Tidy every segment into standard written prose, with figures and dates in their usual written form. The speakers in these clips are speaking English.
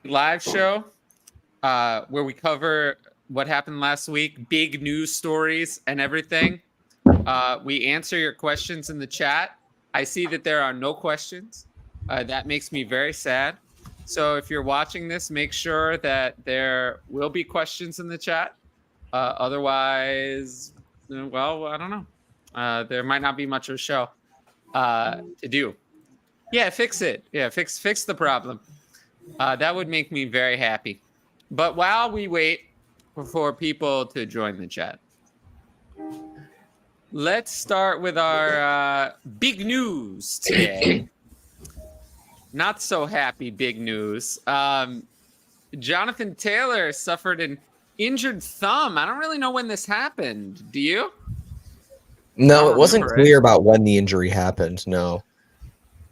live show where we cover what happened last week, big news stories and everything. We answer your questions in the chat. I see that there are no questions. That makes me very sad. So if you're watching this, make sure that there will be questions in the chat. Otherwise, well, I don't know. There might not be much of a show to do. Yeah, fix it. Yeah, fix the problem. That would make me very happy. But while we wait for people to join the chat, let's start with our big news today. Not so happy big news. Jonathan Taylor suffered an injured thumb. I don't really know when this happened. Do you? No, it wasn't clear about when the injury happened. No,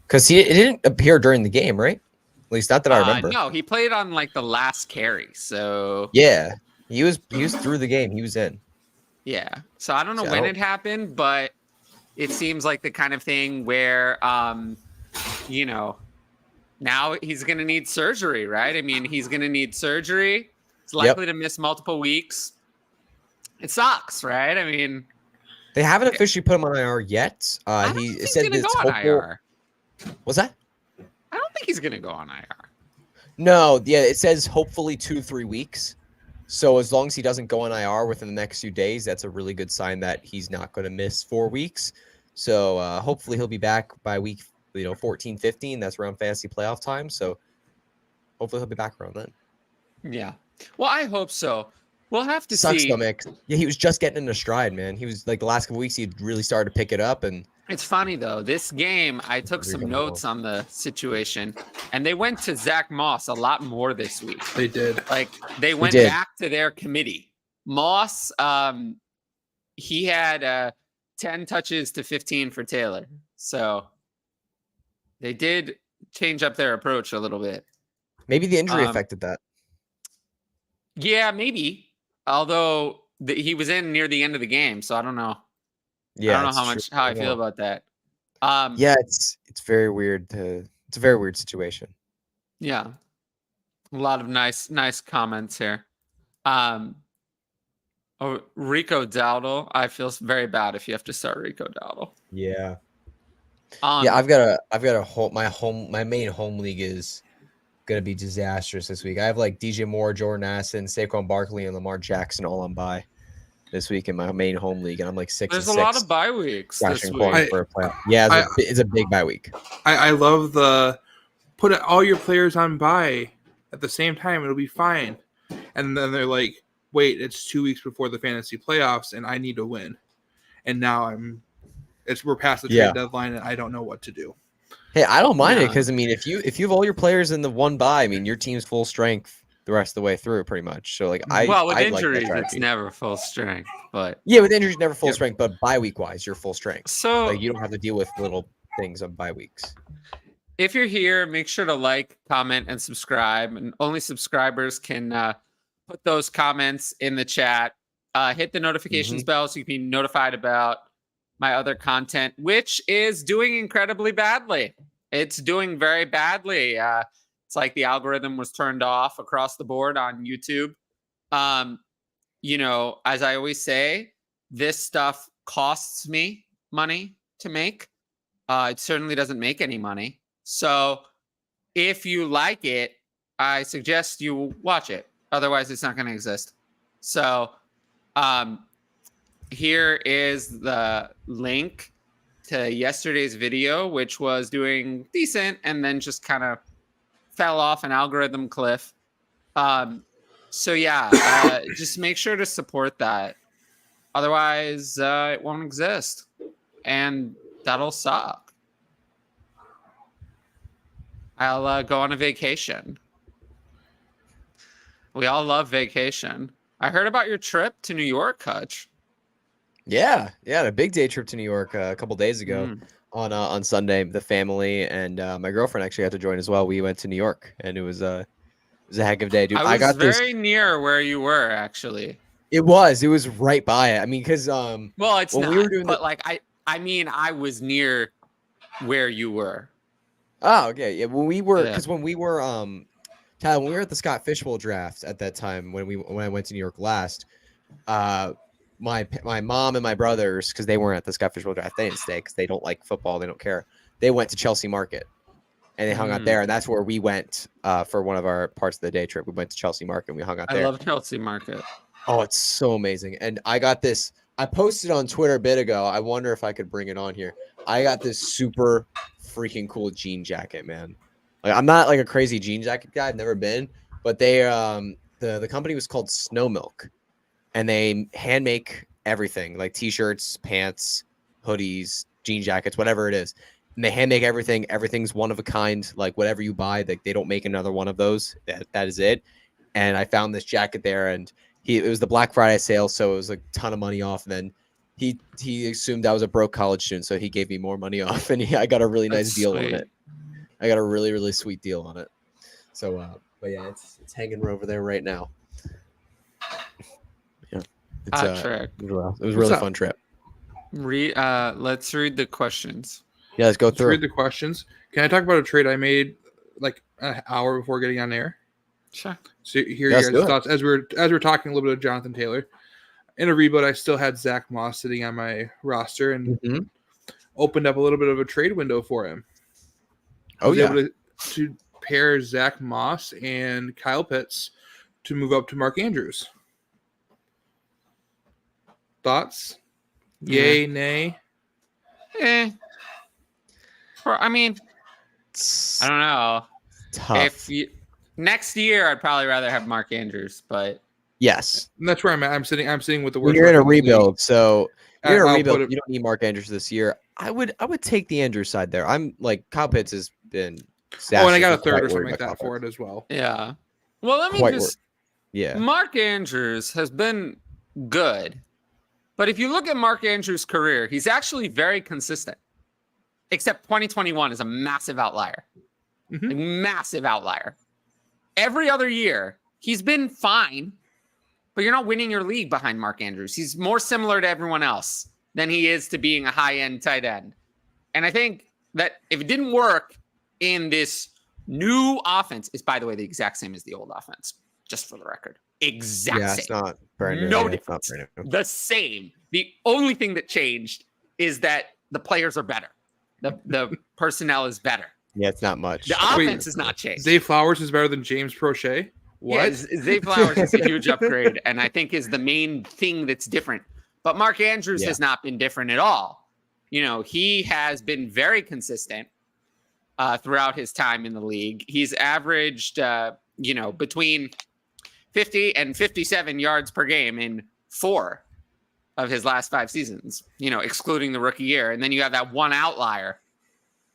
because it didn't appear during the game, right? At least not that I remember. No, he played on like the last carry. So yeah, he was through the game. He was in. Yeah. So I don't know when it happened, but it seems like the kind of thing where, you know, now he's going to need surgery, right? I mean, he's going to need surgery. He's likely to miss multiple weeks. It sucks, right? I mean, they haven't officially put him on IR yet. He said going to go on IR. What's that? I don't think he's going to go on IR. No, yeah, it says hopefully 2-3 weeks. So as long as he doesn't go on IR within the next few days, that's a really good sign that he's not going to miss 4 weeks. So hopefully he'll be back by week 14, 15. That's around fantasy playoff time. So hopefully he'll be back around then. Yeah. Well, I hope so. We'll have to see. Stomach. Yeah, he was just getting in a stride, man. He was like the last couple weeks he really started to pick it up. And it's funny though. This game, I took some notes on the situation, and they went to Zack Moss a lot more this week. They did. Like they went back to their committee. Moss, he had 10 touches to 15 for Taylor. So they did change up their approach a little bit. Maybe the injury affected that. Yeah, maybe. Although he was in near the end of the game, so I don't know. Yeah, I don't know how I feel about that. Yeah, it's very weird. It's a very weird situation. Yeah, a lot of nice comments here. Rico Dowdle. I feel very bad if you have to start Rico Dowdle. Yeah. Yeah, I've got my main home league is gonna be disastrous this week. I have like DJ Moore, Jordan Addison, Saquon Barkley, and Lamar Jackson all on bye this week in my main home league, and I'm like 6-6. There's a lot of bye weeks this week. For a playoff. Yeah, it's a big bye week. I love the put all your players on bye at the same time. It'll be fine. And then they're like, wait, it's 2 weeks before the fantasy playoffs, and I need to win. And now we're past the trade deadline, and I don't know what to do. Hey, I don't mind it because I mean, if you have all your players in the one bye, I mean, your team's full strength the rest of the way through, pretty much. So like, with injuries, it's never full strength. But yeah, with injuries, never full strength. But bye week wise, you're full strength. So like, you don't have to deal with little things on bye weeks. If you're here, make sure to like, comment, and subscribe. And only subscribers can put those comments in the chat. Hit the notifications bell so you can be notified about my other content, which is doing incredibly badly. It's doing very badly. It's like the algorithm was turned off across the board on YouTube. You know, as I always say, this stuff costs me money to make. It certainly doesn't make any money. So if you like it, I suggest you watch it. Otherwise, it's not going to exist. So here is the link to yesterday's video, which was doing decent and then just kind of fell off an algorithm cliff. So yeah, just make sure to support that. Otherwise, it won't exist. And that'll suck. I'll go on a vacation. We all love vacation. I heard about your trip to New York, Hutch. Yeah, a big day trip to New York a couple days ago on Sunday. The family and my girlfriend actually had to join as well. We went to New York, and it was a heck of a day, dude. I got very near where you were, actually. It was right by it. I mean, because well, it's not. We were doing like I mean, I was near where you were. Oh, okay, yeah. When we were Tyler, when we were at the Scott Fishbowl draft at that time, when I went to New York last, my mom and my brothers, because they weren't at the Scott Fishbowl draft, they didn't stay because they don't like football, they don't care. They went to Chelsea Market, and they hung out there, and that's where we went for one of our parts of the day trip. We went to Chelsea Market, and we hung out there. I love Chelsea Market. Oh, it's so amazing. And I got this. I posted on Twitter a bit ago. I wonder if I could bring it on here. I got this super freaking cool jean jacket, man. Like, I'm not like a crazy jean jacket guy. I've never been, but they the company was called Snow Milk, and they hand make everything, like t-shirts, pants, hoodies, jean jackets, whatever it is. And they hand make everything. Everything's one of a kind. Like, whatever you buy, they don't make another one of those. That is it. And I found this jacket there, and it was the Black Friday sale, so it was a ton of money off. And then he assumed I was a broke college student, so he gave me more money off, and I got a really nice deal on it. I got a really, really sweet deal on it. So, but yeah, it's hanging over there right now. Yeah, it was a really fun trip. Let's read the questions. Yeah, let's go through. Read the questions. Can I talk about a trade I made like an hour before getting on air? Sure. So here are your guys' thoughts as we're talking a little bit of Jonathan Taylor. In a rebuild, I still had Zack Moss sitting on my roster and opened up a little bit of a trade window for him. I was able to pair Zack Moss and Kyle Pitts to move up to Mark Andrews. Thoughts? Yay, nay? I mean, I don't know. Tough. Next year, I'd probably rather have Mark Andrews, but yes, and that's where I'm at. I'm sitting with the worst. You're in a rebuild, so you're in a rebuild. You don't need Mark Andrews this year. I would take the Andrews side there. I'm like, Kyle Pitts has been. And I got a third or something like that for it as well. Yeah. Well, let me Mark Andrews has been good, but if you look at Mark Andrews' career, he's actually very consistent. Except 2021 is a massive outlier. A massive outlier. Every other year, he's been fine, but you're not winning your league behind Mark Andrews. He's more similar to everyone else than he is to being a high-end tight end. And I think that if it didn't work in this new offense, it's, by the way, the exact same as the old offense, just for the record. Exact same. It's not brand new. No difference. The same. The only thing that changed is that the players are better. The personnel is better. Yeah, it's not much. The offense is not changed. Zay Flowers is better than James Prochet. What? Yeah, Zay Flowers is a huge upgrade, and I think is the main thing that's different. But Mark Andrews has not been different at all. You know, he has been very consistent throughout his time in the league. He's averaged, between 50 and 57 yards per game in 4 of his last 5 seasons, excluding the rookie year. And then you have that one outlier,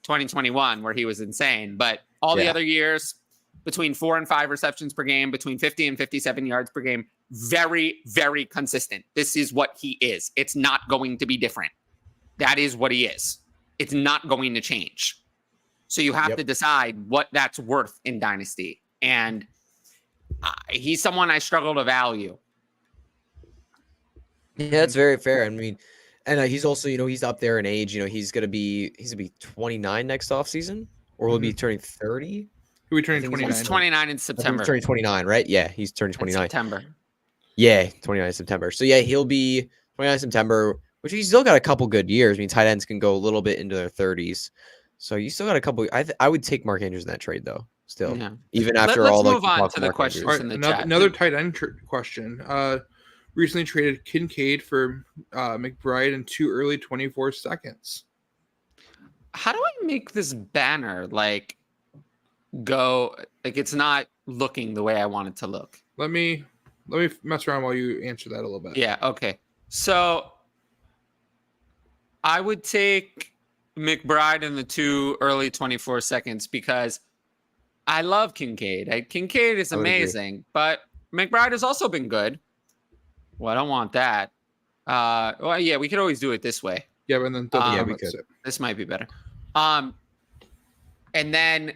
2021, where he was insane. But all the other years, between 4 and 5 receptions per game, between 50 and 57 yards per game, very, very consistent. This is what he is. It's not going to be different. That is what he is. It's not going to change. So you have to decide what that's worth in Dynasty. And he's someone I struggle to value. Yeah, that's very fair. I mean, and he's also, he's up there in age. He's gonna be 29 next offseason, or will he be turning 30? He'll be turning 29. He's 29 in September. He's turning 29, right? Yeah, he's turning 29. In September. Yeah, 29 September. So yeah, he'll be 29 September, which he's still got a couple good years. I mean, tight ends can go a little bit into their 30s. So you still got a couple. I would take Mark Andrews in that trade though. Still, even after let's all. Let's move on to the questions in the chat. Another tight end question. Recently traded Kincaid for McBride in 2 early 24 seconds. How do I make this banner go it's not looking the way I want it to look? Let me mess around while you answer that a little bit. Yeah. Okay. So I would take McBride in the 2 early 24 seconds because I love Kincaid. Kincaid is amazing, but McBride has also been good. Well, I don't want that. We could always do it this way. Yeah, but then we could. This might be better. And then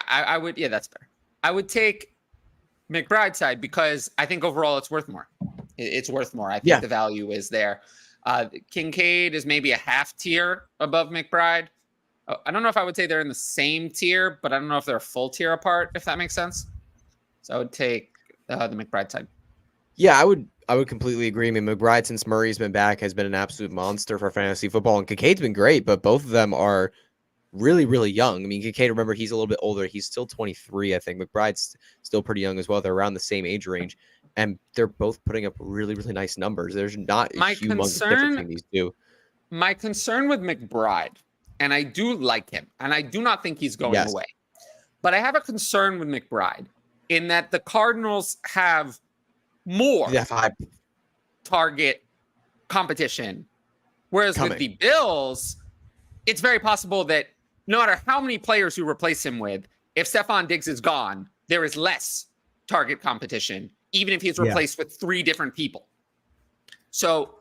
I would. Yeah, that's fair. I would take McBride's side because I think overall it's worth more. It's worth more. I think the value is there. Kincaid is maybe a half tier above McBride. I don't know if I would say they're in the same tier, but I don't know if they're a full tier apart, if that makes sense. So I would take the McBride side. Yeah, I would completely agree. I mean, McBride, since Murray's been back, has been an absolute monster for fantasy football, and Kincaid's been great, but both of them are really, really young. I mean, Kincaid, remember, he's a little bit older. He's still 23, I think. McBride's still pretty young as well. They're around the same age range, and they're both putting up really, really nice numbers. There's not a humongous difference between these two. My concern with McBride, and I do like him, and I do not think he's going away, but I have a concern with McBride in that the Cardinals have more target competition, whereas with the Bills, it's very possible that no matter how many players you replace him with, if Stephon Diggs is gone, there is less target competition, even if he's replaced with 3 different people. So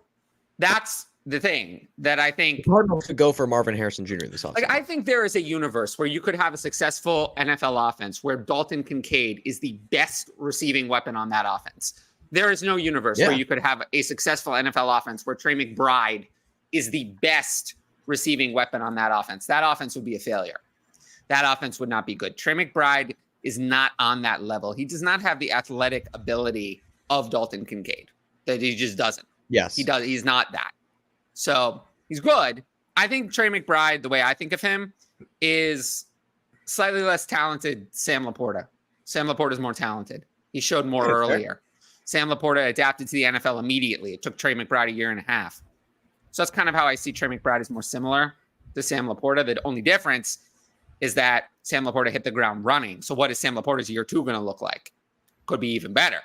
that's the thing that I think the Cardinals could go for Marvin Harrison Jr. this offseason. Like, I think there is a universe where you could have a successful NFL offense where Dalton Kincaid is the best receiving weapon on that offense. There is no universe where you could have a successful NFL offense where Trey McBride is the best receiving weapon on that offense. That offense would be a failure. That offense would not be good. Trey McBride is not on that level. He does not have the athletic ability of Dalton Kincaid. That he just doesn't. Yes. He does. He's not that. So he's good. I think Trey McBride, the way I think of him, is slightly less talented Sam Laporta. Sam Laporta is more talented. He showed more earlier. Sam Laporta adapted to the NFL immediately. It took Trey McBride 1.5 years. So that's kind of how I see Trey McBride is more similar to Sam Laporta. The only difference is that Sam Laporta hit the ground running. So what is Sam Laporta's year 2 going to look like? Could be even better.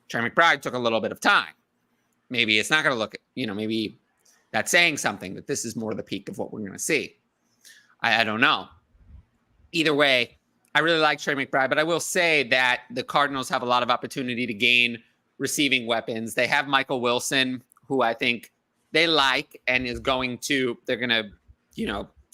Trey McBride took a little bit of time. Maybe it's not going to look, maybe that's saying something, that this is more the peak of what we're going to see. I don't know. Either way, I really like Trey McBride, but I will say that the Cardinals have a lot of opportunity to gain receiving weapons. They have Michael Wilson, who I think they like and they're going to,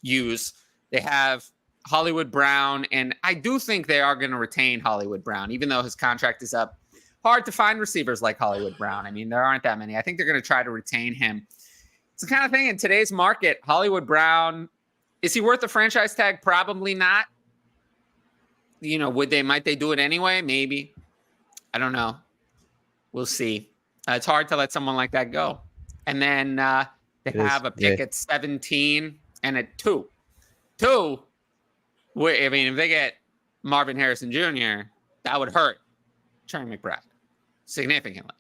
use. They have Hollywood Brown, and I do think they are going to retain Hollywood Brown, even though his contract is up. Hard to find receivers like Hollywood Brown. I mean, there aren't that many. I think they're going to try to retain him. It's the kind of thing in today's market. Hollywood Brown, is he worth the franchise tag? Probably not. Might they do it anyway? Maybe. I don't know. We'll see. It's hard to let someone like that go. And then they have a pick at 17 and at 2. If they get Marvin Harrison Jr., that would hurt Trey McBride significantly.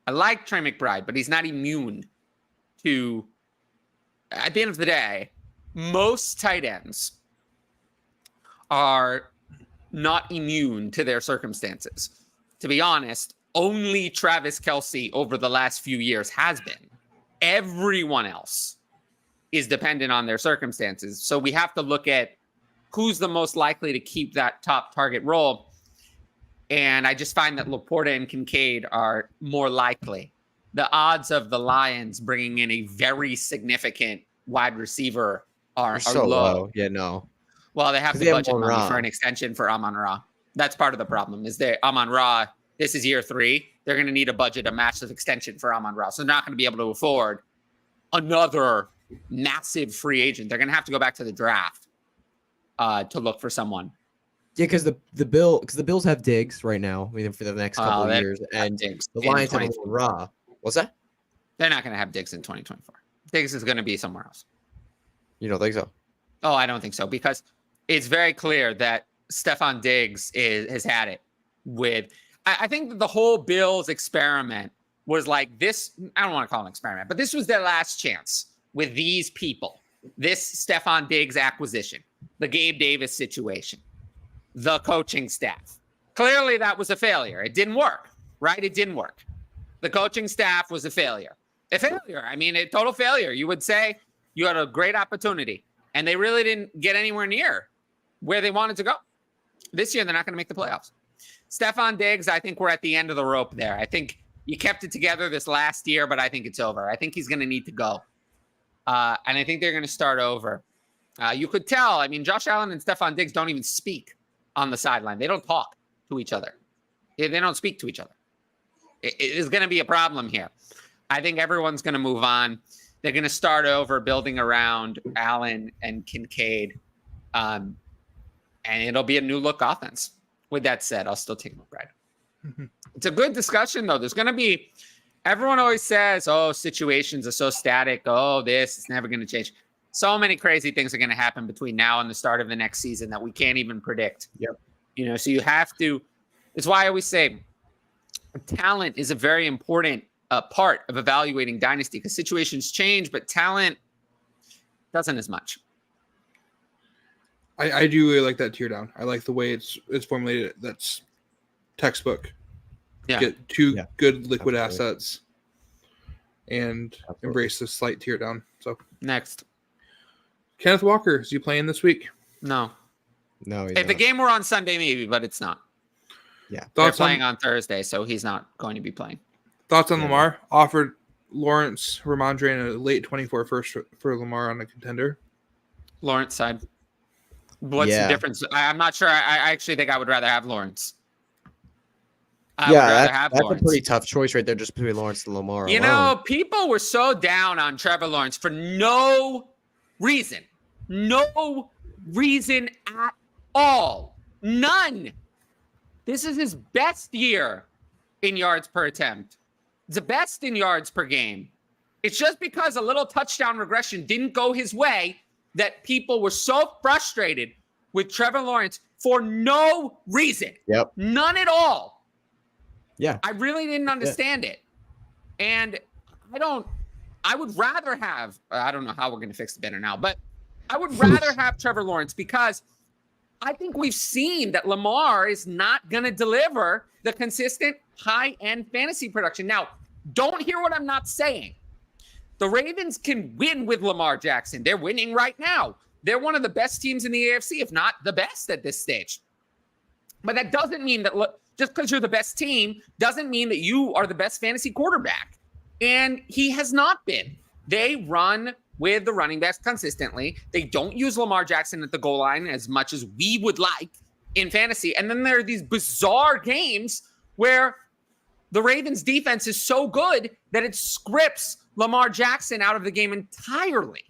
I like Trey McBride, but he's not immune to, at the end of the day, most tight ends are not immune to their circumstances. To be honest, only Travis Kelce over the last few years has been. Everyone else is dependent on their circumstances. So we have to look at who's the most likely to keep that top target role. And I just find that Laporta and Kincaid are more likely. The odds of the Lions bringing in a very significant wide receiver are so low. Yeah, no. Well, they have the budget money for an extension for Amon-Ra. That's part of the problem. Is that Amon-Ra, this is year 3. They're going to need a budget, a massive extension for Amon-Ra. So they're not going to be able to afford another massive free agent. They're going to have to go back to the draft to look for someone. Yeah, because the Bills have Diggs right now. I mean, for the next couple of years, and Diggs the Lions have Amon-Ra. What's that? They're not going to have Diggs in 2024. Diggs is going to be somewhere else. You don't think so? Oh, I don't think so, because it's very clear that Stephon Diggs has had it with. I think that the whole Bills experiment was like this. I don't want to call it an experiment, but this was their last chance with these people. This Stephon Diggs acquisition, the Gabe Davis situation, the coaching staff. Clearly, that was a failure. It didn't work, right? It didn't work. The coaching staff was a failure. A failure. I mean, a total failure. You would say you had a great opportunity, and they really didn't get anywhere near where they wanted to go. This year, they're not going to make the playoffs. Stephon Diggs, I think we're at the end of the rope there. I think you kept it together this last year, but I think it's over. I think he's going to need to go. And I think they're going to start over. You could tell, I mean, Josh Allen and Stephon Diggs don't even speak on the sideline. They don't talk to each other. They don't speak to each other. It is going to be a problem here. I think everyone's going to move on. They're going to start over building around Allen and Kincaid. And it'll be a new look offense with that said, I'll still take McBride. It's a good discussion, though. There's going to be, everyone always says, oh, situations are so static. Oh, this is never going to change. So many crazy things are going to happen between now and the start of the next season that we can't even predict. Yep. You know, so you have to, it's why I always say talent is a very important part of evaluating Dynasty, because situations change, but talent doesn't as much. I do really like that tear down. I like the way it's formulated. That's textbook. Yeah. Get two good liquid Absolutely. assets and embrace the slight tear down. So Next. Kenneth Walker, is he playing this week? No. No, he's If the not. game were on Sunday, maybe, but it's not. Yeah. They're Thoughts playing on on Thursday, so he's not going to be playing. Lamar? Offered Lawrence Ramondre in a late 24 first for Lamar on a contender. Lawrence side. What's the difference? I'm not sure. I actually think I would rather have Lawrence. I would rather have that's Lawrence. a pretty tough choice right there, just between Lawrence and Lamar. You alone. know, people were so down on Trevor Lawrence for no reason. No reason at all. None. This is his best year in yards per attempt. It's the best in yards per game. It's just because a little touchdown regression didn't go his way that people were so frustrated with Trevor Lawrence for no reason. Yep. None at all. Yeah. I really didn't understand it. And I would rather have, I don't know how we're going to fix the banner now, but I would rather have Trevor Lawrence, because I think we've seen that Lamar is not going to deliver the consistent high-end fantasy production. Now, don't hear what I'm not saying. The Ravens can win with Lamar Jackson. They're winning right now. They're one of the best teams in the AFC, if not the best at this stage. But that doesn't mean that just because you're the best team doesn't mean that you are the best fantasy quarterback. And he has not been. They run with the running backs consistently. They don't use Lamar Jackson at the goal line as much as we would like in fantasy. And then there are these bizarre games where the Ravens defense is so good that it scripts Lamar Jackson out of the game entirely.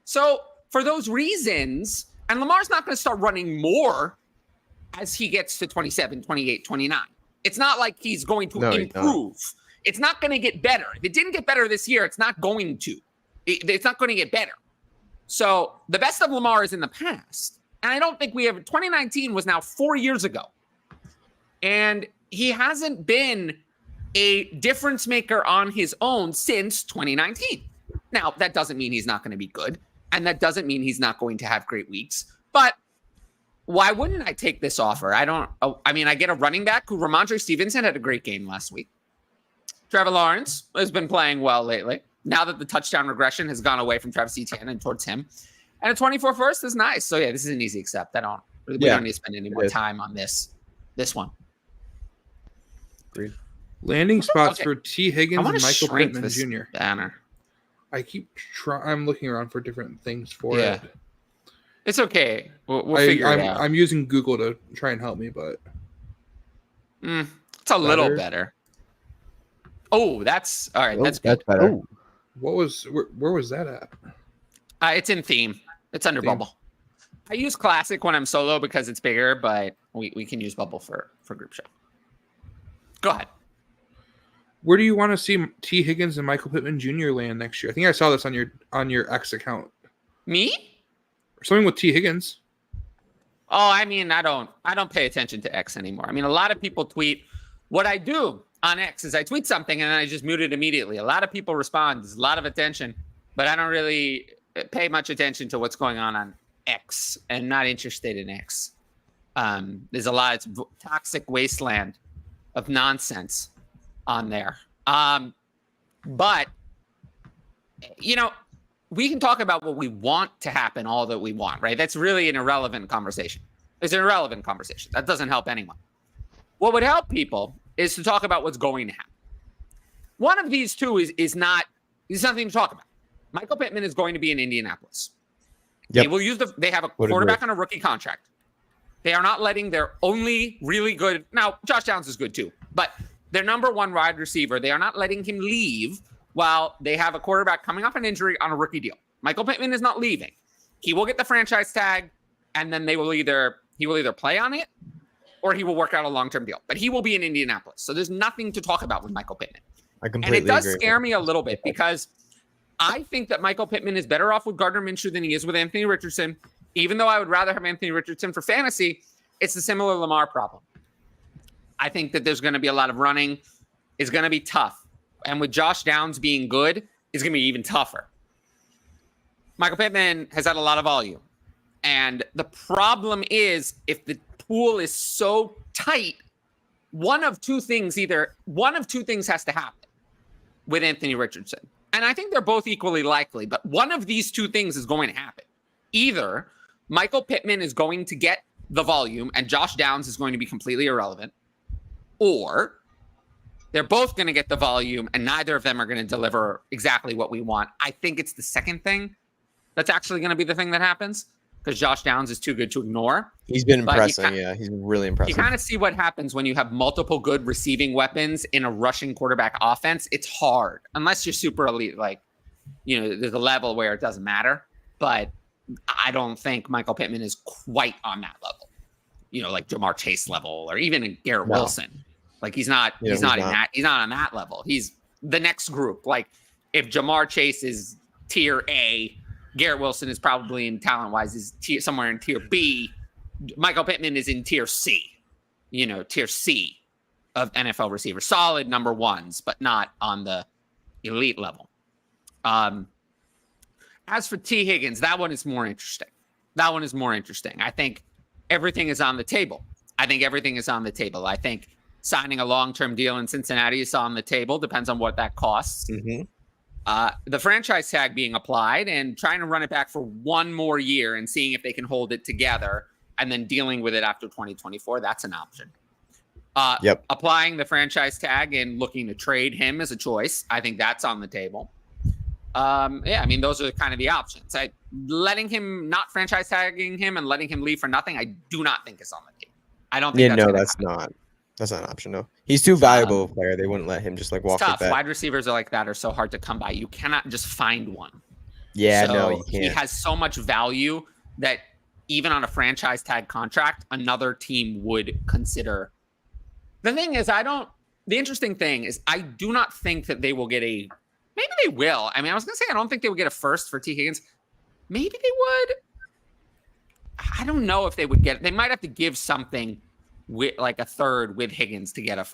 So for those reasons, and Lamar's not going to start running more as he gets to 27, 28, 29. It's not like he's going to improve. It's not going to get better. If it didn't get better this year, it's not going to. It's not going to get better. So the best of Lamar is in the past. And I don't think 2019 was now 4 years ago. And he hasn't been a difference maker on his own since 2019. Now, that doesn't mean he's not going to be good. And that doesn't mean he's not going to have great weeks. But why wouldn't I take this offer? I get a running back who Ramondre Stevenson had a great game last week. Trevor Lawrence has been playing well lately, now that the touchdown regression has gone away from Travis Etienne and towards him. And a 24 first is nice. So, yeah, this is an easy accept. We don't need to spend any more time on this one. Agreed. Landing spots for T. Higgins and Michael Pittman Jr. Banner. I keep I'm looking around for different things for it. It's okay. We'll figure it out. I'm using Google to try and help me, but it's a little better. Oh, that's all right. That's good. better. Oh, where was that at? It's in theme. It's under Bubble. I use Classic when I'm solo because it's bigger, but we can use Bubble for group show. Go ahead. Where do you want to see T. Higgins and Michael Pittman Jr. land next year? I think I saw this on your X account. Me? Something with T. Higgins. Oh, I mean, I don't pay attention to X anymore. I mean, a lot of people tweet. What I do on X is I tweet something and then I just mute it immediately. A lot of people respond. There's a lot of attention, but I don't really pay much attention to what's going on X and not interested in X. There's a lot. It's toxic wasteland of nonsense on there. But, we can talk about what we want to happen, all that we want, right? That's really an irrelevant conversation. It's an irrelevant conversation. That doesn't help anyone. What would help people is to talk about what's going to happen. One of these two is nothing to talk about. Michael Pittman is going to be in Indianapolis. Yep. They have a quarterback on a rookie contract. They are not letting their only really good, now Josh Downs is good too, but their number one wide receiver, they are not letting him leave while they have a quarterback coming off an injury on a rookie deal. Michael Pittman is not leaving. He will get the franchise tag, and then he will either play on it or he will work out a long-term deal. But he will be in Indianapolis. So there's nothing to talk about with Michael Pittman. I completely And it does agree. scare me a little bit because I think that Michael Pittman is better off with Gardner Minshew than he is with Anthony Richardson. Even though I would rather have Anthony Richardson for fantasy, it's a similar Lamar problem. I think that there's going to be a lot of running. It's going to be tough. And with Josh Downs being good, it's going to be even tougher. Michael Pittman has had a lot of volume. And the problem is, if the pool is so tight, one of two things has to happen with Anthony Richardson. And I think they're both equally likely, but one of these two things is going to happen. Either Michael Pittman is going to get the volume and Josh Downs is going to be completely irrelevant, or they're both going to get the volume and neither of them are going to deliver exactly what we want. I think it's the second thing that's actually going to be the thing that happens, because Josh Downs is too good to ignore. He's been impressive. He's been really impressive. You kind of see what happens when you have multiple good receiving weapons in a rushing quarterback offense. It's hard, unless you're super elite. Like, there's a level where it doesn't matter. But I don't think Michael Pittman is quite on that level. Like Jamar Chase level, or even Garrett Wilson. Like he's not on that level. He's the next group. Like if Jamar Chase is tier A, Garrett Wilson is probably in talent-wise somewhere in tier B. Michael Pittman is in tier C, tier C of NFL receivers. Solid number ones, but not on the elite level. As for T. Higgins, that one is more interesting. I think everything is on the table. I think signing a long-term deal in Cincinnati is on the table. Depends on what that costs. Mm-hmm. The franchise tag being applied and trying to run it back for one more year and seeing if they can hold it together and then dealing with it after 2024, that's an option. Applying the franchise tag and looking to trade him as a choice, I think that's on the table. Those are kind of the options. Letting him, not franchise tagging him and letting him leave for nothing, I do not think is on the table. I don't think that's not an option. No, he's too valuable a player. They wouldn't let him just walk it back. Wide receivers like that are so hard to come by. You cannot just find one. Yeah, no, you can't. He has so much value that even on a franchise tag contract, another team would consider. The thing is, the interesting thing is, I do not think that they will get maybe they will. I was going to say, I don't think they would get a first for T. Higgins. Maybe they would. I don't know if they would they might have to give something with like a third with Higgins to get a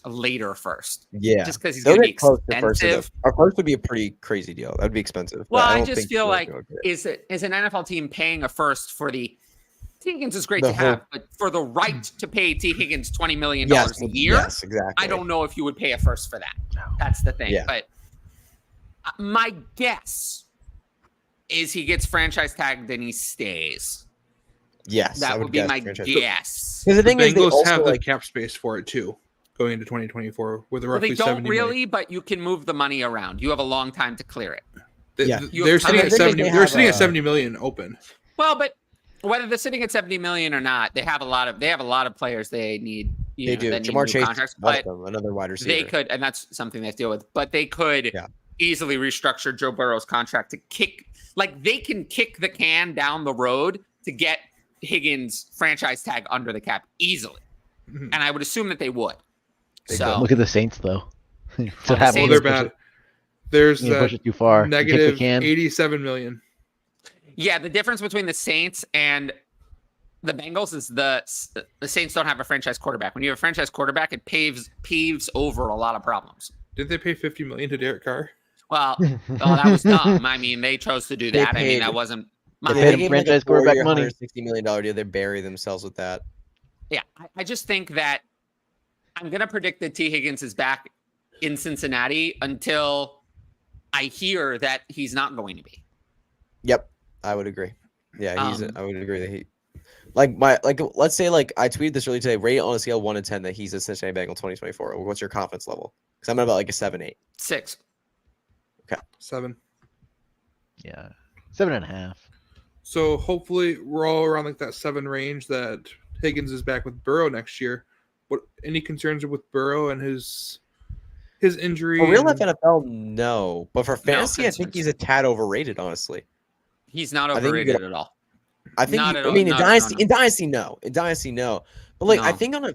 later first. Yeah. Just because he's going to be expensive. Our first would be a pretty crazy deal. That would be expensive. Well, I just feel like is an NFL team paying a first for T. Higgins is great to have, but for the right to pay T. Higgins $20 million a year, yes, exactly. I don't know if you would pay a first for that. That's the thing. Yeah. But my guess is he gets franchise tagged and he stays. Yes, that would be my guess. Because the thing is, they Bengals also have the cap space for it too, going into 2024 with roughly 70 million. But you can move the money around. You have a long time to clear it. They're sitting at 70. They're sitting at 70 million open. Well, but whether they're sitting at 70 million or not, they have a lot of players they need. They do. Jamar Chase, contracts, but another wide receiver. They could, and that's something they have to deal with. But they could easily restructure Joe Burrow's contract to they can kick the can down the road to get Higgins franchise tag under the cap easily. Mm-hmm. And I would assume that they would. Look at the Saints though. They're bad. There's push it too far. Negative 87 million. Yeah, the difference between the Saints and the Bengals is the Saints don't have a franchise quarterback. When you have a franchise quarterback, it paves over a lot of problems. Did they pay $50 million to Derek Carr? Well, that was dumb. They chose to do that. That wasn't. They paid him franchise quarterback money. $160 million deal. They bury themselves with that. Yeah, I just think that I'm going to predict that T. Higgins is back in Cincinnati until I hear that he's not going to be. Yep, I would agree. Yeah, I would agree that let's say I tweeted this earlier today. Rate on a scale of 1 to 10 that he's a Cincinnati Bengal 2024. What's your confidence level? Because I'm at about a 7-8. 6. Okay. 7. Yeah, 7.5. So hopefully we're all around that 7 range that Higgins is back with Burrow next year. What any concerns with Burrow and his injury? For real life NFL, no. But for fantasy, I think he's a tad overrated, honestly. He's not overrated at all. I think in Dynasty, no. In Dynasty, no. But like, I No. think on a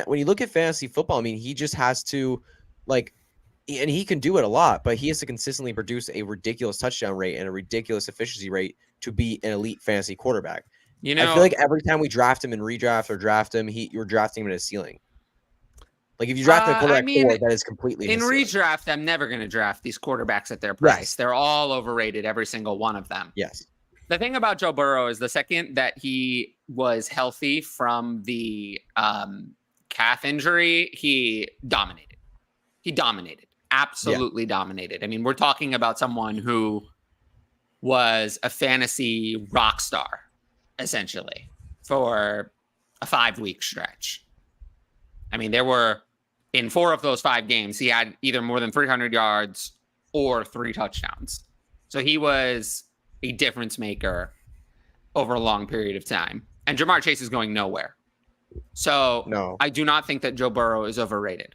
when you look at fantasy football, I mean, he just has to and he can do it a lot, but he has to consistently produce a ridiculous touchdown rate and a ridiculous efficiency rate to be an elite fantasy quarterback. You I know, feel like every time we draft him and redraft or draft him, you're drafting him at his ceiling. Like if you draft a quarterback that is completely in his ceiling. redraft, I'm never going to draft these quarterbacks at their price. Yes. They're all overrated, every single one of them. Yes. The thing about Joe Burrow is the second that he was healthy from the calf injury, he dominated. Absolutely dominated. I mean, we're talking about someone who was a fantasy rock star, essentially, for a 5-week stretch. I mean, there were, in 4 of those 5 games, he had either more than 300 yards or 3 touchdowns. So he was a difference maker over a long period of time. And Jamar Chase is going nowhere. So No. I do not think that Joe Burrow is overrated.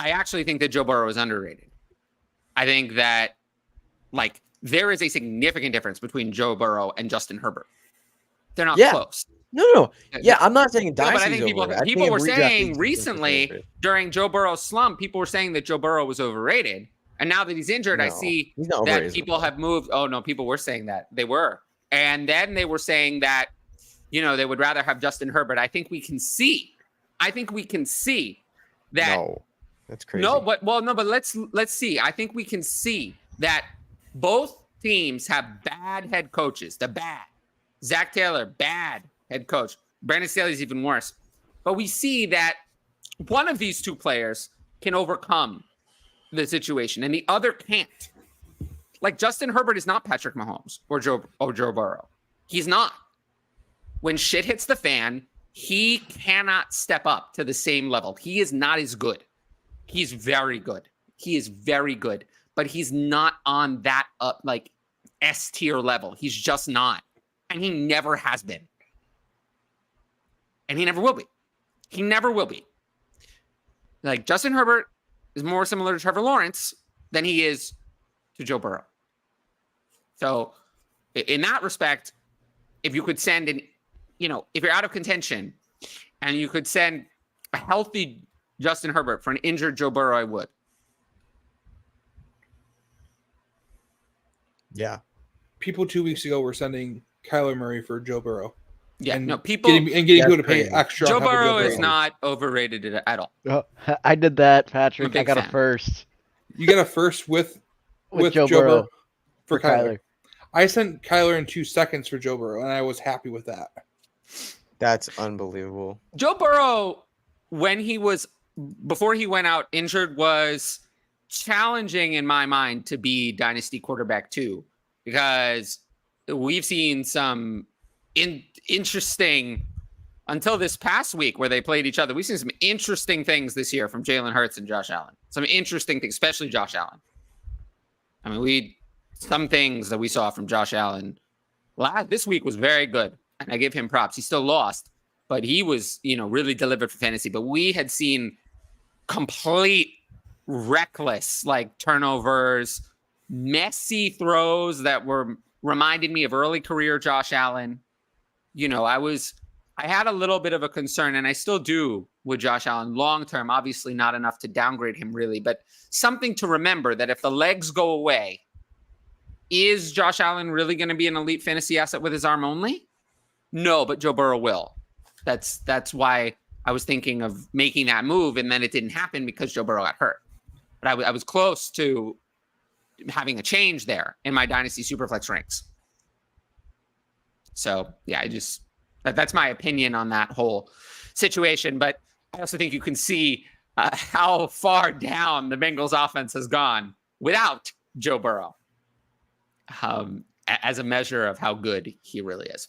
I actually think that Joe Burrow is underrated. I think that, there is a significant difference between Joe Burrow and Justin Herbert. They're not close. No. Yeah, I'm not saying Dynasty. But I think people were saying recently during Joe Burrow's slump, people were saying that Joe Burrow was overrated. And now that he's injured, I see that people have moved. Oh, no, people were saying that. They were. And then they were saying that, they would rather have Justin Herbert. I think we can see that. No, that's crazy. No, but let's see. I think we can see that both teams have bad head coaches. Zach Taylor, bad head coach. Brandon Staley's even worse. But we see that one of these 2 players can overcome the situation and the other can't. Like Justin Herbert is not Patrick Mahomes or Joe Burrow. He's not. When shit hits the fan, he cannot step up to the same level. He is not as good. He's very good. He is very good, but he's not on that S tier level. He's just not. And he never has been. And he never will be. He never will be. Like Justin Herbert is more similar to Trevor Lawrence than he is to Joe Burrow. So in that respect, if you could send if you're out of contention and you could send a healthy Justin Herbert for an injured Joe Burrow, I would. Yeah. People 2 weeks ago were sending Kyler Murray for Joe Burrow. Yeah, and no, people getting people to pay extra. Joe Burrow is not overrated at all. Oh, I did that, Patrick. I got fan. a first. You got a first with Joe Burrow for Kyler. I sent Kyler in 2 seconds for Joe Burrow, and I was happy with that. That's unbelievable. Joe Burrow, before he went out injured, was challenging in my mind to be Dynasty quarterback too, because we've seen some interesting, until this past week where they played each other, we've seen some interesting things this year from Jalen Hurts and Josh Allen. Some interesting things, especially Josh Allen. I mean, some things that we saw from Josh Allen this week was very good, and I give him props. He still lost, but he was, really delivered for fantasy. But we had seen complete reckless, turnovers, messy throws that reminded me of early career Josh Allen. I had a little bit of a concern, and I still do with Josh Allen long term. Obviously, not enough to downgrade him really, but something to remember that if the legs go away, is Josh Allen really going to be an elite fantasy asset with his arm only? No, but Joe Burrow will. That's why I was thinking of making that move, and then it didn't happen because Joe Burrow got hurt. But I was close to having a change there in my Dynasty Superflex ranks. So, yeah, that's my opinion on that whole situation. But I also think you can see how far down the Bengals offense has gone without Joe Burrow as a measure of how good he really is.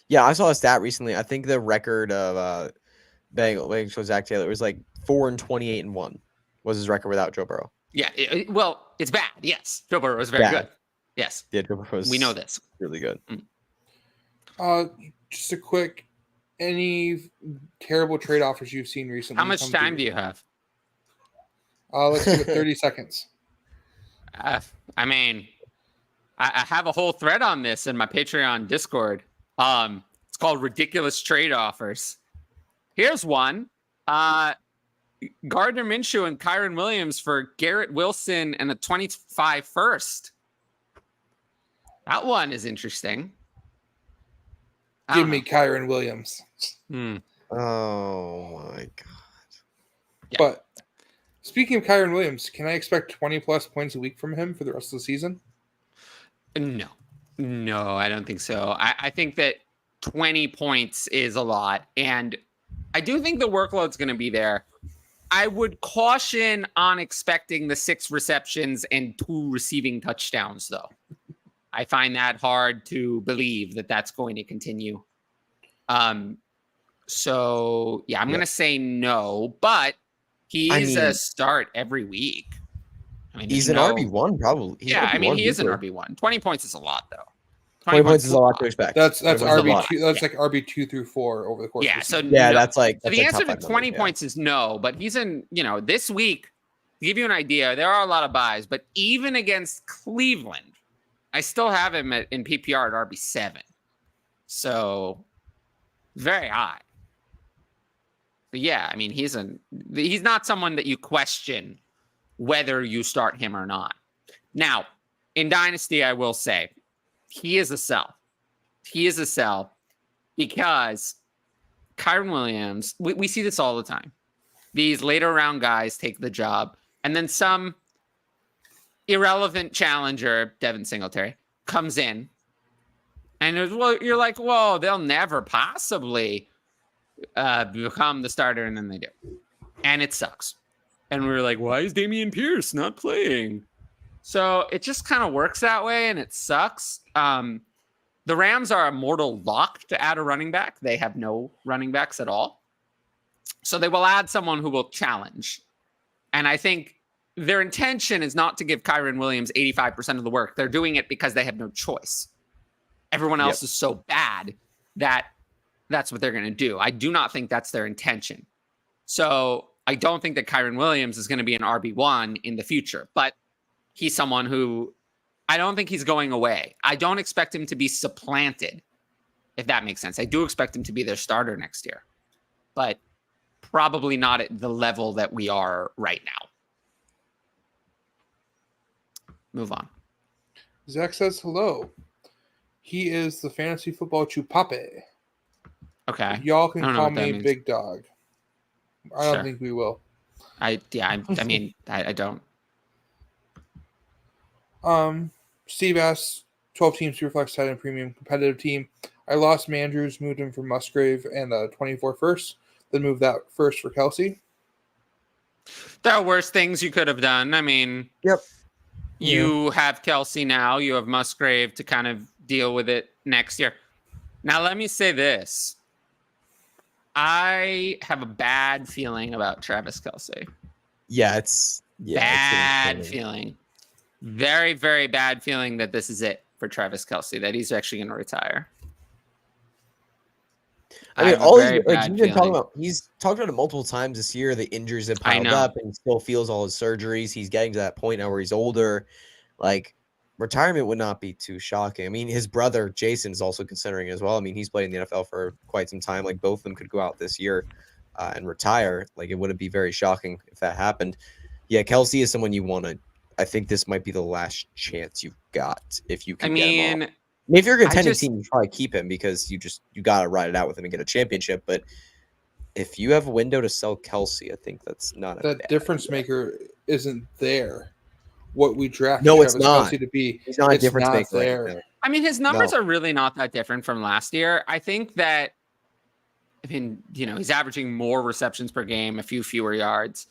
Yeah, I saw a stat recently. I think the record of Bengals with Zach Taylor was 4-28-1 was his record without Joe Burrow. Yeah, it's bad. Yes, Joe Burrow was very good. Yes, yeah, Joe Burrow was we know this. Really good. Just a quick, any terrible trade offers you've seen recently? How much time do you have? Let's give it 30 seconds. I mean, I have a whole thread on this in my Patreon Discord. It's called ridiculous trade offers. Here's one. Gardner Minshew and Kyren Williams for Garrett Wilson and a 25 first. That one is interesting. Give me Kyren Williams. Oh my god! Yeah. But speaking of Kyren Williams, can I expect 20 plus points a week from him for the rest of the season? No, I don't think so. I think that 20 points is a lot, and I do think the workload's going to be there. I would caution on expecting the 6 receptions and 2 receiving touchdowns, though. I find that hard to believe that that's going to continue. So, yeah, I'm going to say no, but he's a start every week. I mean, he's an RB1, probably. He's yeah, RB1 I mean, he is an user. RB1. 20 points is a lot, though. 20 points is a lot to expect. That's 20 points is a lot. RB2. That's like RB2 through 4 over the course. Yeah, of the so season. Yeah, no. that's like So the answer to top 20 numbers, points is no, but he's in, this week, to give you an idea, there are a lot of buys, but even against Cleveland, I still have him in PPR at RB7. So very high. But yeah, I mean, he's not someone that you question whether you start him or not. Now, in Dynasty, I will say he is a sell. He is a sell because Kyren Williams, we see this all the time. These later round guys take the job, and then some irrelevant challenger, Devin Singletary, comes in, and you're like, whoa, they'll never possibly become the starter, and then they do. And it sucks. And we're like, why is Dameon Pierce not playing? So it just kind of works that way, and it sucks. The Rams are a mortal lock to add a running back. They have no running backs at all. So they will add someone who will challenge. And I think their intention is not to give Kyren Williams 85% of the work. They're doing it because they have no choice. Everyone else is so bad that that's what they're going to do. I do not think that's their intention. So I don't think that Kyren Williams is going to be an RB1 in the future, but he's someone who I don't think he's going away. I don't expect him to be supplanted, if that makes sense. I do expect him to be their starter next year, but probably not at the level that we are right now. Move on. Zach says hello. He is the fantasy football chupape. Okay. Y'all can call me Big Dog. I don't think we will. I mean, I don't. Steve asks, 12 teams to reflect tight end premium competitive team. I lost Mandrews, moved him for Musgrave and 24 first, then moved that first for Kelsey. There are worse things you could have done. I mean, you have Kelsey now. You have Musgrave to kind of deal with it next year. Now, let me say this. I have a bad feeling about Travis Kelsey. Bad feeling. Very, very bad feeling that this is it for Travis Kelsey, that he's actually going to retire. I mean, all he's talked about it multiple times this year. The injuries have piled up, and he still feels all his surgeries. He's getting to that point now where he's older. Like, retirement would not be too shocking. I mean, his brother Jason is also considering it as well. I mean, he's played in the NFL for quite some time. Like, both of them could go out this year and retire. Like, it wouldn't be very shocking if that happened. Yeah, Kelsey is someone you want to. I think this might be the last chance you've got if you can get him off. I mean, if you're a contending team, you probably keep him because you got to ride it out with him and get a championship. But if you have a window to sell Kelsey, I think that's not that difference maker isn't there. What we drafted Travis not. Kelsey to be, he's not a difference maker there. Right now. I mean, his numbers are really not that different from last year. I think that, he's averaging more receptions per game, a few fewer yards.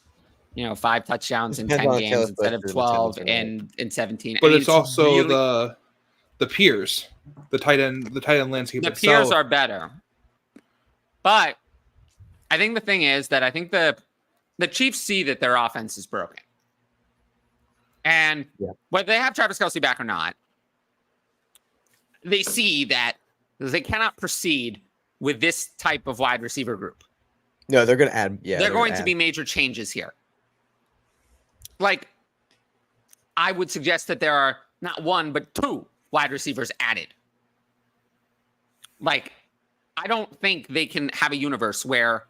5 touchdowns in 10 games instead of 12 and 17. But it's also really, the peers, the tight end landscape. The peers are better. But I think the thing is that I think the Chiefs see that their offense is broken. And whether they have Travis Kelsey back or not, they see that they cannot proceed with this type of wide receiver group. No, they're going to add. Yeah, they're going to be major changes here. Like, I would suggest that there are not 1, but 2 wide receivers added. Like, I don't think they can have a universe where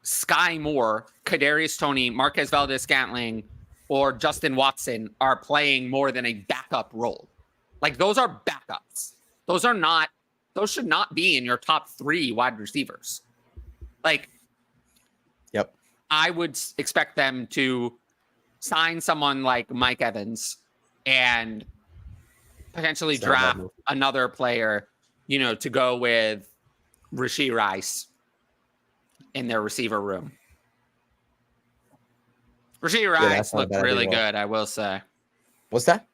Sky Moore, Kadarius Toney, Marquez Valdez-Scantling, or Justin Watson are playing more than a backup role. Like, those are backups. Those should not be in your top 3 wide receivers. Like, Yep. I would expect them to sign someone like Mike Evans and potentially draft another player, to go with Rashee Rice in their receiver room. Rashee Rice looked really good, I will say. What's that?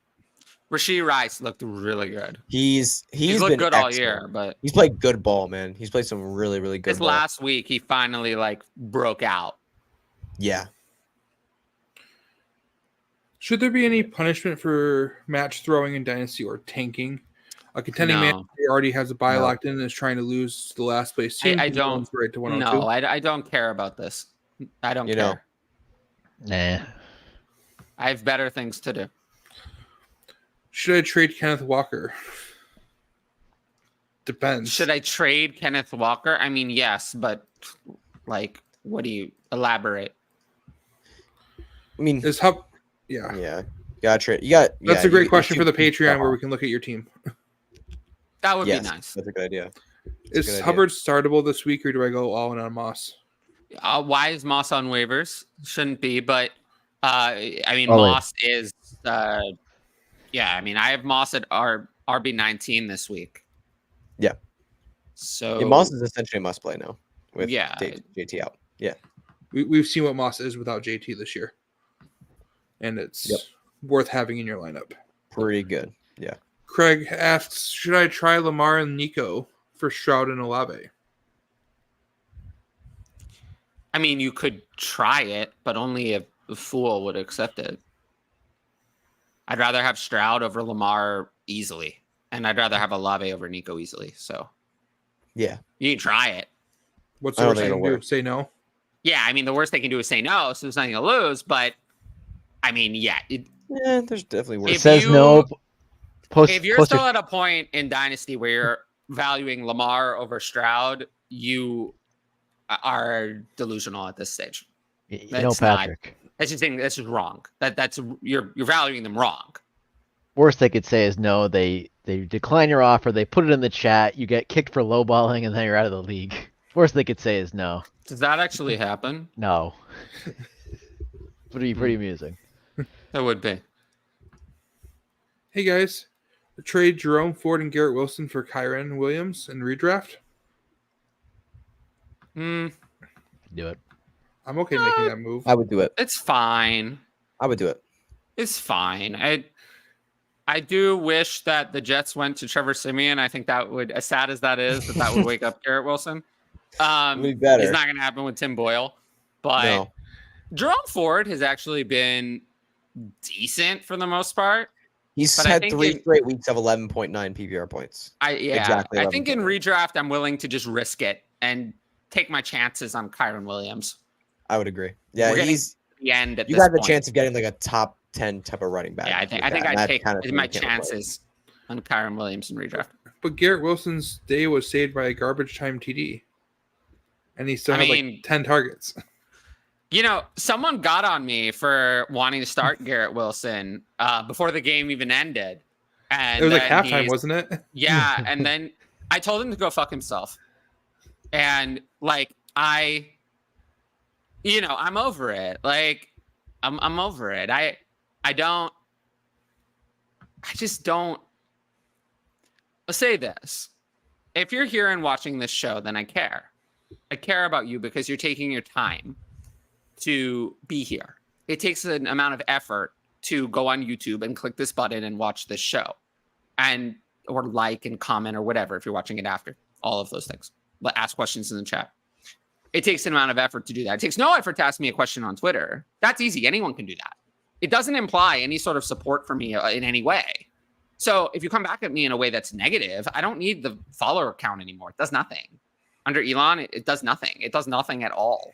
Rashee Rice looked really good. He's looked been good excellent all year, but he's played good ball, man. He's played some really, really good ball. Last week, he finally broke out. Yeah. Should there be any punishment for match throwing in Dynasty or tanking? A contending man already has a bye locked in and is trying to lose the last place team. I don't. Right to 102. No, I don't care about this. I don't care. Nah. I have better things to do. Should I trade Kenneth Walker? Depends. Should I trade Kenneth Walker? I mean, yes, but what do you elaborate? I mean, yeah. You got trade. That's a great question for the Patreon where we can look at your team. That would be nice. That's a good idea. Is Hubbard startable this week, or do I go all in on Moss? Why is Moss on waivers? Shouldn't be, but Moss is. I have Moss at RB19 this week. Yeah. So Moss is essentially a must play now with JT out. Yeah. We've seen what Moss is without JT this year, and it's worth having in your lineup. Pretty good. Yeah. Craig asks, should I try Lamar and Nico for Stroud and Olave? I mean, you could try it, but only a fool would accept it. I'd rather have Stroud over Lamar easily, and I'd rather have Olave over Nico easily. So, yeah, you can try it. What's the worst they can do? Say no? Yeah, I mean, the worst they can do is say no, so there's nothing to lose. But, I mean, there's definitely worse. It says no. If you're still at a point in Dynasty where you're valuing Lamar over Stroud, are delusional at this stage. Patrick. That's just saying this is wrong. That's you're valuing them wrong. Worst they could say is no. They decline your offer. They put it in the chat. You get kicked for lowballing, and then you're out of the league. Worst they could say is no. Does that actually happen? No. Would be pretty amusing. That would be. Hey guys, trade Jerome Ford and Garrett Wilson for Kyren Williams and redraft. Do it. I'm okay making that move. I would do it. It's fine. I would do it. It's fine. I do wish that the Jets went to Trevor Siemian. I think that would, as sad as that is, that would wake up Garrett Wilson. Be better. It's not going to happen with Tim Boyle. But Jerome Ford has actually been decent for the most part. He's had 3 straight weeks of 11.9 PPR points. Exactly. I think in redraft, I'm willing to just risk it and take my chances on Kyren Williams. I would agree. Yeah, he's the end at you got the chance of getting like a top 10 type of running back. Yeah, I think I'd take my chances on Kyren Williams in redraft. But Garrett Wilson's day was saved by a garbage time TD. And he still had 10 targets. Someone got on me for wanting to start Garrett Wilson before the game even ended. And it was halftime, wasn't it? Yeah, and then I told him to go fuck himself. And I'm over it. I'm over it. I just don't. I'll say this. If you're here and watching this show, then I care. I care about you because you're taking your time to be here. It takes an amount of effort to go on YouTube and click this button and watch this show or like and comment or whatever if you're watching it after. All of those things. Ask questions in the chat. It takes an amount of effort to do that. It takes no effort to ask me a question on Twitter. That's easy. Anyone can do that. It doesn't imply any sort of support for me in any way. So if you come back at me in a way that's negative, I don't need the follower count anymore. It does nothing. Under Elon, it does nothing. It does nothing at all.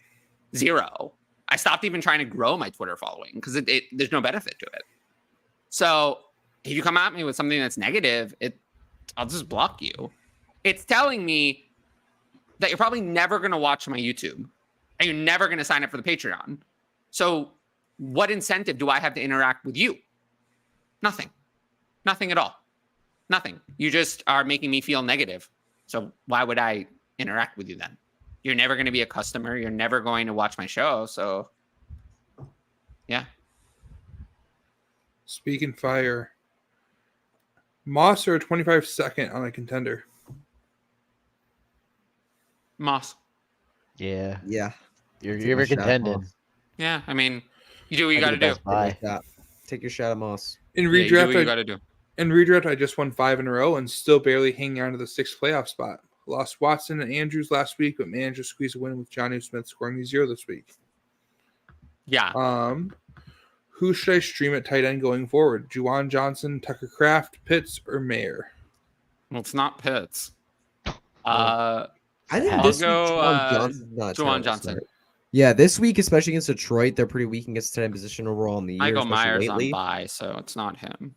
0. I stopped even trying to grow my Twitter following because there's no benefit to it. So if you come at me with something that's negative, I'll just block you. It's telling me that you're probably never going to watch my YouTube and you're never going to sign up for the Patreon. So what incentive do I have to interact with you? Nothing. Nothing at all. Nothing. You just are making me feel negative. So why would I interact with you then? You're never going to be a customer. You're never going to watch my show. So yeah. Speaking fire. Moss or a 25-second on a contender? Moss. Yeah. Yeah. You're contending. Yeah. I mean, you do what you I got to get do. best buy. Take your shot at Moss. In Yeah, you do redraft, what you got to do. I just won 5 in a row and still barely hanging on to the 6th playoff spot. Lost Watson and Andrews last week, but managed to squeeze a win with Jonnu Smith scoring 0 this week. Yeah. Who should I stream at tight end going forward? Juwan Johnson, Tucker Kraft, Pitts, or Mayer? Well, it's not Pitts. I think I'll this go, week Juwan Johnson's not Juwan terrible Johnson. start. Yeah, this week, especially against Detroit, they're pretty weak against tight end position overall in the year. Michael especially Myers lately. on bye, so it's not him.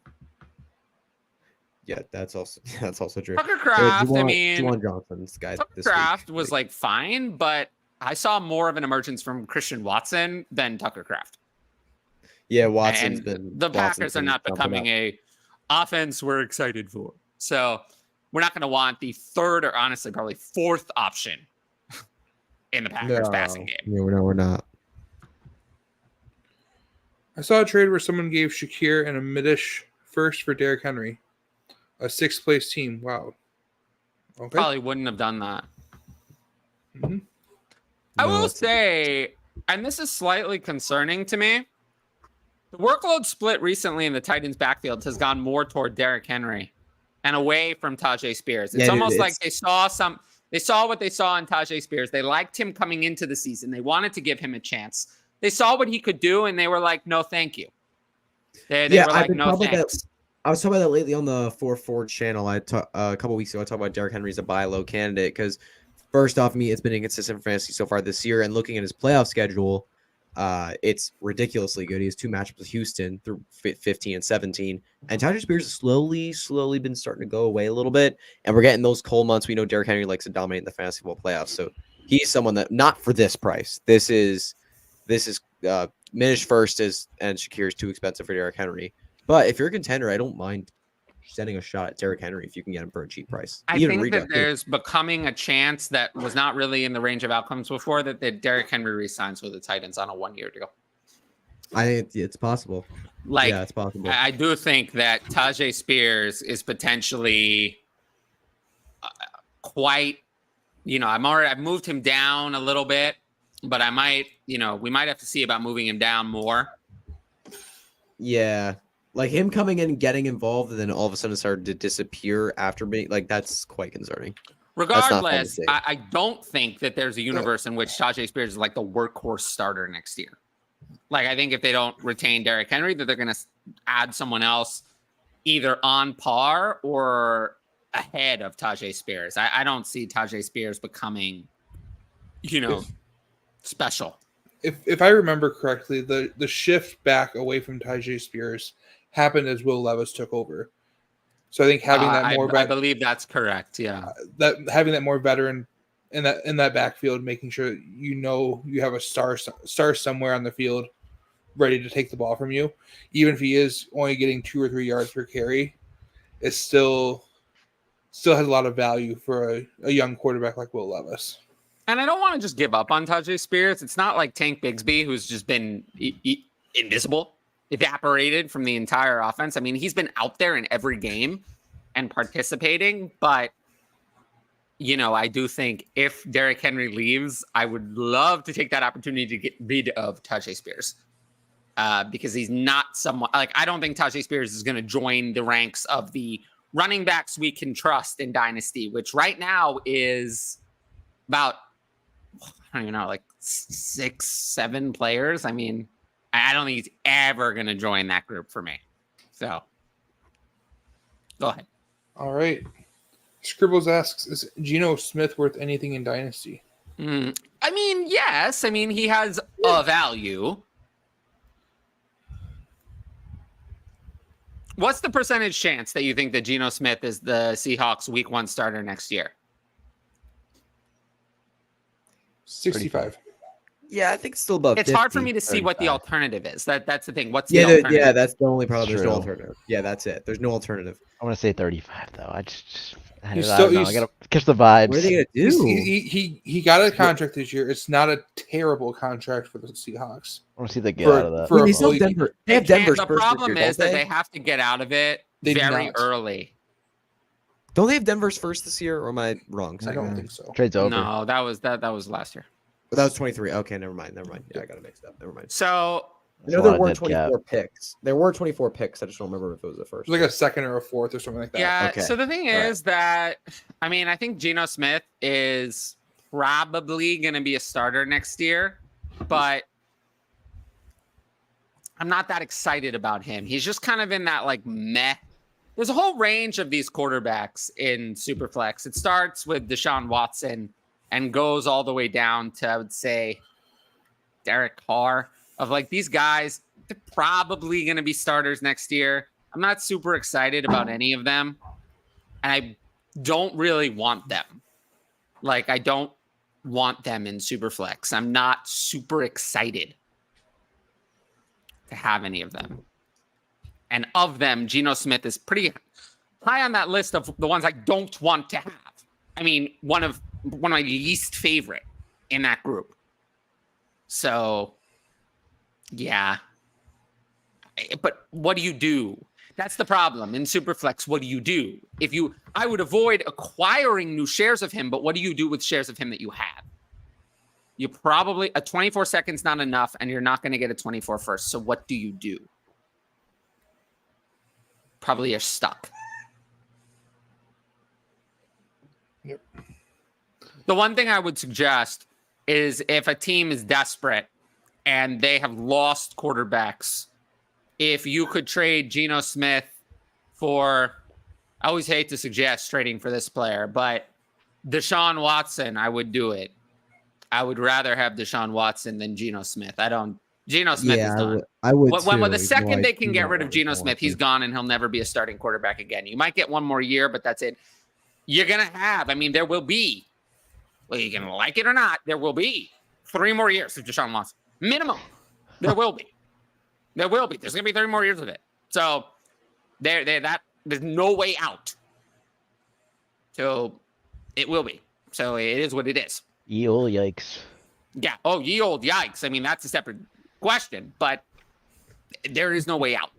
Yeah, that's also true. Tucker Kraft, I mean, Juwan Johnson's the guy. Tucker this Kraft week. was like fine, but I saw more of an emergence from Christian Watson than Tucker Kraft. Yeah, Watson's And been. the Watson's Packers are been not jumping becoming up. a offense we're excited for. So we're not going to want the third or honestly probably fourth option in the Packers passing game. Yeah, we're not. I saw a trade where someone gave Shakir and a mid-ish first for Derrick Henry. A 6th place team. Wow. Okay. Probably wouldn't have done that. Mhm. I No, will that's- say, and this is slightly concerning to me, the workload split recently in the Titans backfield has gone more toward Derrick Henry and away from Tajay Spears. It's Yeah, almost like it's- they saw what they saw in Tajay Spears. They liked him coming into the season. They wanted to give him a chance. They saw what he could do, and they were like, no, thank you. They Yeah, were I've like, been no, talking about thanks. I was talking about that lately on the 4-4 channel. A couple weeks ago, I talked about Derrick Henry as a buy low candidate because first off, it's been inconsistent for fantasy so far this year, and looking at his playoff schedule, it's ridiculously good. He has 2 matchups with Houston through 15 and 17, and Tajay Spears has slowly been starting to go away a little bit, and we're getting those cold months. We know Derrick Henry likes to dominate in the fantasy football playoffs, so he's someone that not for this price. This is Minish first and Shakir's too expensive for Derrick Henry. But if you're a contender, I don't mind sending a shot at Derrick Henry if you can get him for a cheap price. I Even think that redraft, too. there's becoming a chance that was not really in the range of outcomes before that Derrick Henry resigns with the Titans on a 1-year deal. I think it's possible. Like, Yeah, it's possible. I do think that Tajay Spears is potentially quite, I've moved him down a little bit, but I might, we might have to see about moving him down more. Yeah. Like him coming in and getting involved and then all of a sudden started to disappear after being like that's quite concerning. not fun to Regardless, see. I don't think that there's a universe in which Tajay Spears is like the workhorse starter next year. Like, I think if they don't retain Derrick Henry, that they're going to add someone else either on par or ahead of Tajay Spears. I don't see Tajay Spears becoming, special. If I remember correctly, the shift back away from Tajay Spears happened as Will Levis took over. So I think having that more I believe that's correct. Yeah. having that more veteran in that backfield, making sure you have a star somewhere on the field ready to take the ball from you, even if he is only getting 2 or 3 yards per carry, it still has a lot of value for a young quarterback like Will Levis. And I don't want to just give up on Tajay Spears. It's not like Tank Bigsby, who's just been invisible, evaporated from the entire offense. I mean, he's been out there in every game and participating, but I do think if Derrick Henry leaves, I would love to take that opportunity to get rid of Tajay Spears because he's not someone like I don't think Tajay Spears is going to join the ranks of the running backs we can trust in Dynasty, which right now is about, I don't even know, like 6, 7 players. I mean, I don't think he's ever going to join that group for me. So go ahead. All right. Scribbles asks, is Geno Smith worth anything in Dynasty? I mean, yes. I mean, he has a value. What's the percentage chance that you think that Geno Smith is the Seahawks week 1 starter next year? 65. Yeah, I think it's still above. It's 50, hard for me to see what the 35. alternative is. That's the thing. What's the Yeah, alternative? yeah, that's the only problem. There's no True. alternative. Yeah, that's it. There's no alternative. I want to say 35 though. I You don't still- know. you I gotta catch the vibes. What are they gonna He's- do? He got a contract this year. It's not a terrible contract for the Seahawks. I want to see if they get For- out of that. for Wait, a they still fully- have Denver. They have They can't- Denver's the first this problem year, is don't that they have to get out of it They do very not. early. Don't they have Denver's first this year, or am I wrong? I don't think so. Trade's over. No, that was last year. But that was 23. Okay, never mind. Yeah, I got it mixed up. Never mind. So I That's know a there lot of were dead cap. 24 picks. There were 24 picks. I just don't remember if it was the first. It's like a second or a fourth or something like that. yeah. Okay. So the thing All right. is that I think Geno Smith is probably going to be a starter next year, but I'm not that excited about him. He's just kind of in that like meh. There's a whole range of these quarterbacks in Superflex. It starts with Deshaun Watson and goes all the way down to, I would say, Derek Carr. Of like these guys, they're probably going to be starters next year. I'm not super excited about any of them, and I don't really want them. Like, I don't want them in Superflex. I'm not super excited to have any of them. And of them, Geno Smith is pretty high on that list of the ones I don't want to have. I mean, one of my least favorite in that group. So, yeah. But what do you do? That's the problem in Superflex. What do you do? I would avoid acquiring new shares of him, but what do you do with shares of him that you have? You probably, a 24 seconds not enough, and you're not going to get a 24 first. So what do you do? Probably you're stuck. Yep. The one thing I would suggest is if a team is desperate and they have lost quarterbacks, if you could trade Geno Smith for, I always hate to suggest trading for this player, but Deshaun Watson, I would do it. I would rather have Deshaun Watson than Geno Smith. Geno Smith is done. I would. When the second they can get rid of Geno Smith, he's gone and he'll never be a starting quarterback again. You might get one more year, but that's it. You're going to have, there will be, whether you can like it or not, there will be 3 more years of Deshaun Watson. Minimum. There will be. There will be. There's going to be 3 more years of it. So there's no way out. So it will be. So it is what it is. Ye ol' yikes. Yeah. Oh, ye old yikes. That's a separate question, but there is no way out.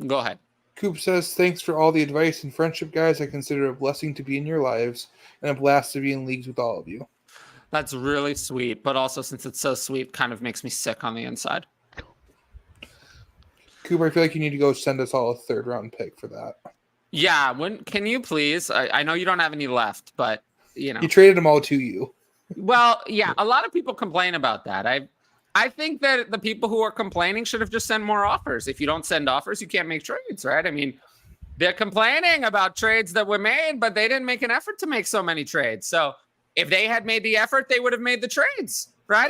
Go ahead. Coop says, thanks for all the advice and friendship, guys. I consider it a blessing to be in your lives and a blast to be in leagues with all of you. That's really sweet, but also since it's so sweet, kind of makes me sick on the inside. Cooper, I feel like you need to go send us all a 3rd round pick for that. Yeah, can you please? I know you don't have any left, but You traded them all to you. Well, yeah, a lot of people complain about that. I think that the people who are complaining should have just sent more offers. If you don't send offers, you can't make trades, right? They're complaining about trades that were made, but they didn't make an effort to make so many trades. So if they had made the effort, they would have made the trades, right?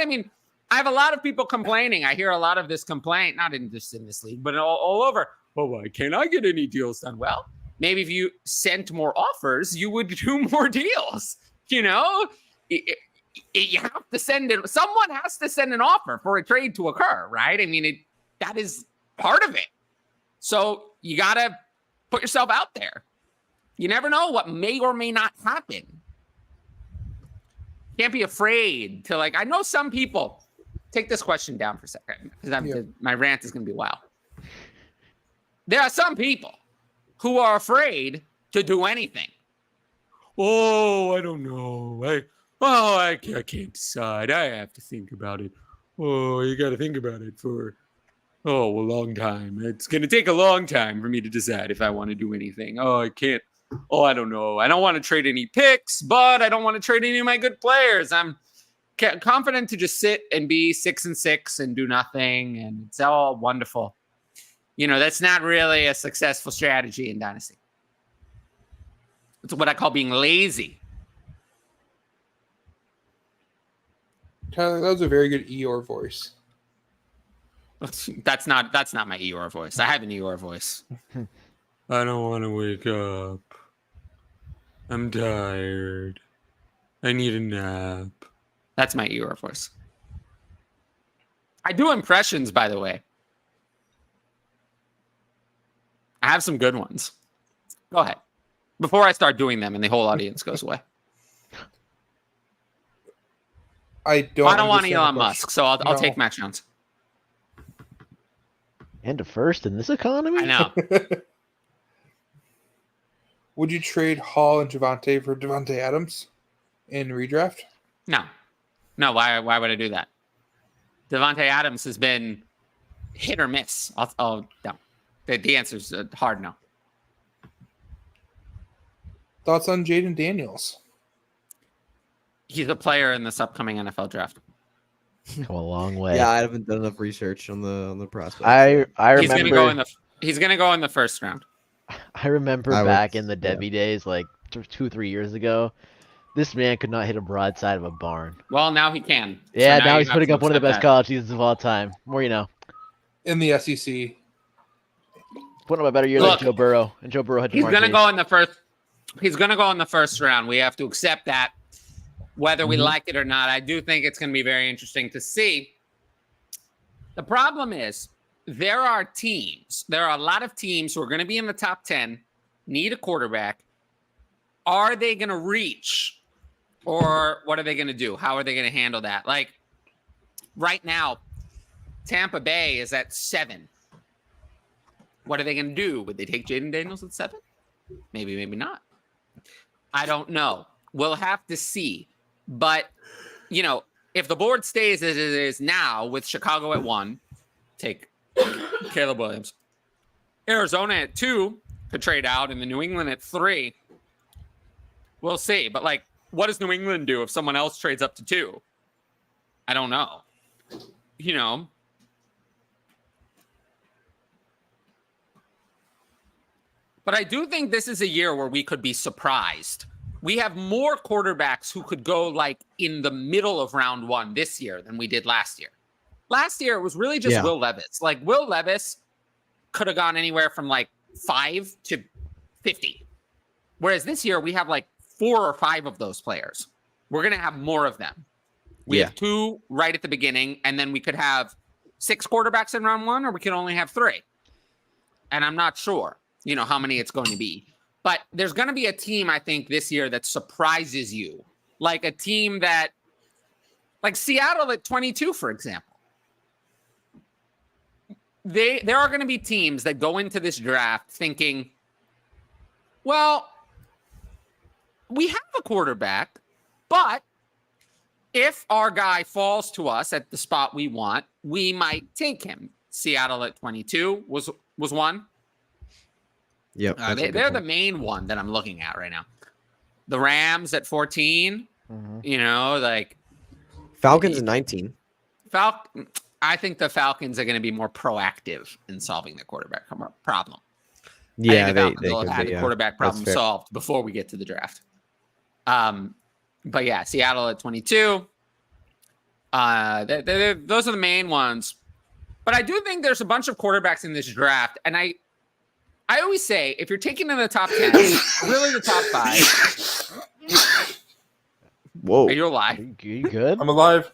I have a lot of people complaining. I hear a lot of this complaint, not just in this league, but all over. Oh, why can't I get any deals done? Well, maybe if you sent more offers, you would do more deals. You have to send it. Someone has to send an offer for a trade to occur, right? That is part of it. So you got to put yourself out there. You never know what may or may not happen. Can't be afraid to I know some people. Take this question down for a second because my rant is going to be wild. There are some people who are afraid to do anything. Oh, I don't know. I can't decide. I have to think about it. Oh, you got to think about it for a long time. It's going to take a long time for me to decide if I want to do anything. Oh, I can't. Oh, I don't know. I don't want to trade any picks, but I don't want to trade any of my good players. I'm confident to just sit and be 6-6 and do nothing, and it's all wonderful. That's not really a successful strategy in Dynasty. It's what I call being lazy. Tyler, that was a very good Eeyore voice. That's not my Eeyore voice. I have an Eeyore voice. I don't want to wake up. I'm tired. I need a nap. That's my Eeyore voice. I do impressions, by the way. I have some good ones. Go ahead. Before I start doing them and the whole audience goes away. I don't want understand the Elon question. Musk, so I'll take Mac Jones. And a first in this economy? I know. Would you trade Hall and Javonte for Devontae Adams in redraft? No. Why would I do that? Devontae Adams has been hit or miss. No. The answer is a hard no. Thoughts on Jaden Daniels? He's a player in this upcoming NFL draft. Go a long way. Yeah, I haven't done enough research on the prospect. I He's remember he's gonna go in the first round. I remember back in the Debbie days, like 2-3 years ago, this man could not hit a broadside of a barn. Well, now he can. Yeah, So now you he's have putting to up one of the accept best that. college seasons of all time. More you know. In the SEC. Putting up a better year Look, than Joe Burrow. And Joe Burrow had He's DeMar gonna Chase. go in the first. He's gonna go in the first round. We have to accept that, whether we like it or not. I do think it's gonna be very interesting to see. The problem is there are a lot of teams who are gonna be in the top 10, need a quarterback. Are they gonna reach, or what are they gonna do? How are they gonna handle that? Like right now, Tampa Bay is at 7. What are they going to do? Would they take Jaden Daniels at 7? Maybe, maybe not. I don't know. We'll have to see. But, if the board stays as it is now with Chicago at 1, take Caleb Williams. Arizona at 2 could trade out, and the New England at 3. We'll see. But, what does New England do if someone else trades up to 2? I don't know. But I do think this is a year where we could be surprised. We have more quarterbacks who could go in the middle of round 1 this year than we did last year. Last year, it was really just Will Levis. Will Levis could have gone anywhere from 5 to 50. Whereas this year, we have 4 or 5 of those players. We're going to have more of them. We have 2 right at the beginning, and then we could have 6 quarterbacks in round 1, or we could only have 3. And I'm not sure, how many it's going to be. But there's going to be a team, I think, this year that surprises you. Like a team that, Seattle at 22, for example. There are going to be teams that go into this draft thinking, well, we have a quarterback, but if our guy falls to us at the spot we want, we might take him. Seattle at 22 was one. Yep. They're the main one that I'm looking at right now. The Rams at 14, Falcons at 19. I think the Falcons are going to be more proactive in solving the quarterback problem. Yeah, I think the Falcons will could have had be, the quarterback problem fair. solved before we get to the draft. But yeah, Seattle at 22. Those are the main ones. But I do think there's a bunch of quarterbacks in this draft, and I always say, if you're taking in the top 10, really the top 5. Whoa. Are you alive? Are you good? I'm alive.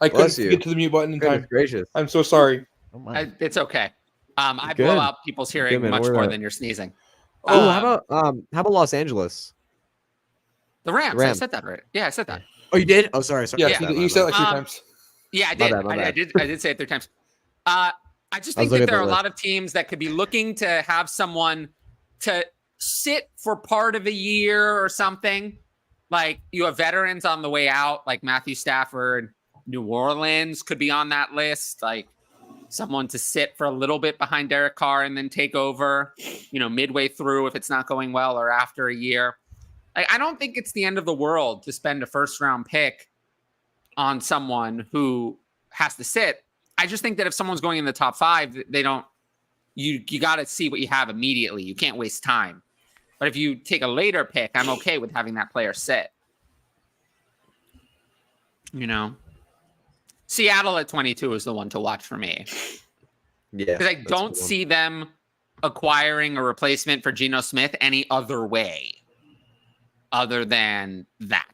I couldn't Bless you. get to the mute button in Goodness time. gracious. I'm so sorry. Oh my. It's okay. I Good. blow out people's hearing Good, man. much We're more not- than you're sneezing. Oh, how about Los Angeles? The Rams. I Rams. said that right. Yeah, I said that. Oh, you did? Oh, sorry. Yeah, Yeah. you said it 3 Um, times. Yeah, I My did. bad, my I bad. did say it 3 times. I just I was think looking that there at are the a lot of teams that could be looking to have someone to sit for part of a year or something. Like you have veterans on the way out, like Matthew Stafford. New Orleans could be on that list. Like someone to sit for a little bit behind Derek Carr and then take over, midway through if it's not going well or after a year. I don't think it's the end of the world to spend a first-round pick on someone who has to sit. I just think that if someone's going in the top 5, they don't. You got to see what you have immediately. You can't waste time. But if you take a later pick, I'm okay with having that player sit. Seattle at 22 is the one to watch for me. Yeah. Because I that's a don't good one. see them acquiring a replacement for Geno Smith any other way other than that.